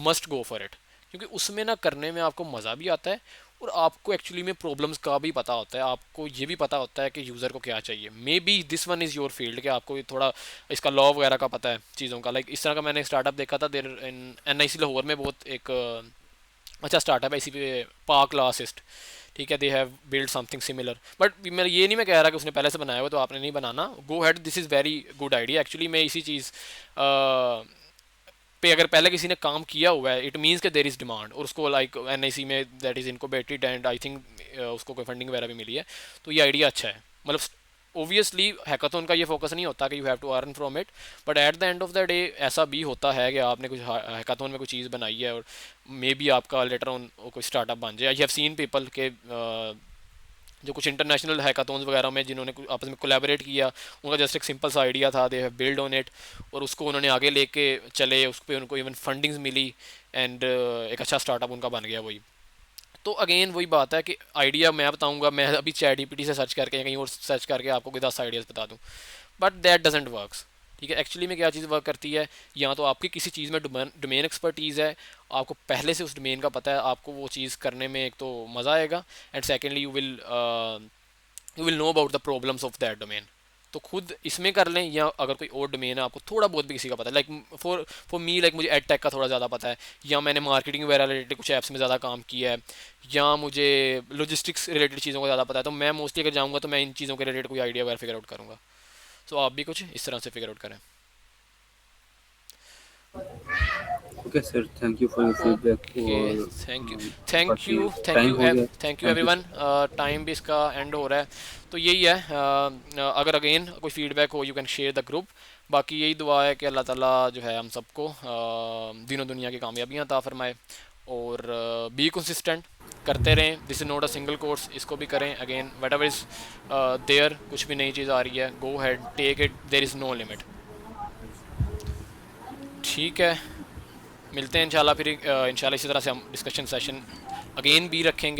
मस्ट गो फॉर इट। क्योंकि उसमें ना करने में आपको मज़ा भी आता है और आपको एक्चुअली में प्रॉब्लम्स का भी पता होता है, आपको ये भी पता होता है कि यूज़र को क्या चाहिए। May be this one is your field, कि आपको ये थोड़ा इसका लॉ वगैरह का पता है चीज़ों का। लाइक इस तरह का मैंने एक स्टार्टअप देखा था देर इन NIC लाहौर में, बहुत एक अच्छा स्टार्टअप है इसी पे, पार्क लॉ असिस्ट। ठीक है, they have build something similar. But मैं ये नहीं मैं कह रहा कि उसने पहले से बनाया हुआ तो आपने नहीं बनाना, go ahead, this is very good idea. Actually मैं इसी चीज़ पे अगर पहले किसी ने काम किया हुआ है, इट मीन्स कि देर इज़ डिमांड, और उसको लाइक NIC में that is incubated and I think उसको कोई फंडिंग वगैरह भी मिली है। तो ये आइडिया अच्छा है। मतलब ओबियसली हैकाथॉन का ये फोकस नहीं होता कि you have to earn from it, but at the end of the day ऐसा भी होता है कि आपने कुछ हैकाथॉन में कोई चीज़ बनाई है और मे बी आपका लेटर ऑन कोई स्टार्टअप बन जाए। आई हैव सीन पीपल के जो कुछ इंटरनेशनल हैकाथॉन्स वगैरह में जिन्होंने आपस में कोलैबोरेट किया, उनका जस्ट एक सिंपल सा आइडिया था, they have build on it, और उसको उन्होंने आगे लेके चले, उस पर उनको इवन फंडिंग्स मिली एंड एक अच्छा स्टार्टअप उनका बन गया वही। तो अगेन वही बात है कि आइडिया मैं बताऊंगा, मैं अभी ChatGPT से सर्च करके या कहीं और सर्च करके आपको कोई 10 आइडियाज़ बता दूं, बट दैट डजेंट वर्क्स। ठीक है, एक्चुअली में क्या चीज़ वर्क करती है, या तो आपकी किसी चीज़ में डोमेन एक्सपर्टीज़ है, आपको पहले से उस डोमेन का पता है, आपको वो चीज़ करने में एक तो मज़ा आएगा, and secondly you will know about the problems of that domain. तो खुद इसमें कर लें, या अगर कोई और डोमेन है आपको थोड़ा बहुत भी किसी का पता है, लाइक फॉर मी, लाइक मुझे एड टेक का थोड़ा ज़्यादा पता है, या मैंने मार्केटिंग वगैरह रिलेटेड कुछ ऐप्स में ज़्यादा काम किया है, या मुझे लॉजिस्टिक्स रिलेटेड चीज़ों का ज़्यादा पता है, तो मैं मोस्टली अगर जाऊँगा तो मैं इन चीज़ों के रिलेटेड कोई आइडिया वगैरह फिगर आउट करूँगा। तो आप भी कुछ इस तरह से फिगर आउट करें। Okay sir, thank you for your feedback. Okay, और थैंक यू, बाकी टाइम हो गया। Thank you thank you everyone. Sir. Time भी इसका एंड हो रहा है। तो यही है, अगर अगेन कोई फीडबैक हो, you can share the group. बाकी यही दुआ है कि अल्लाह ताला जो है हम सबको दिनों दुनिया की कामयाबियाँ अता फरमाए, और बी कंसिस्टेंट करते रहें। This is not a single course, इसको भी करें। Again whatever is there, कुछ भी नई चीज़ आ रही है, go ahead take it, there is no limit. ठीक है, मिलते हैं इंशाल्लाह फिर। इंशाल्लाह इसी तरह से हम डिस्कशन सेशन अगेन भी रखेंगे।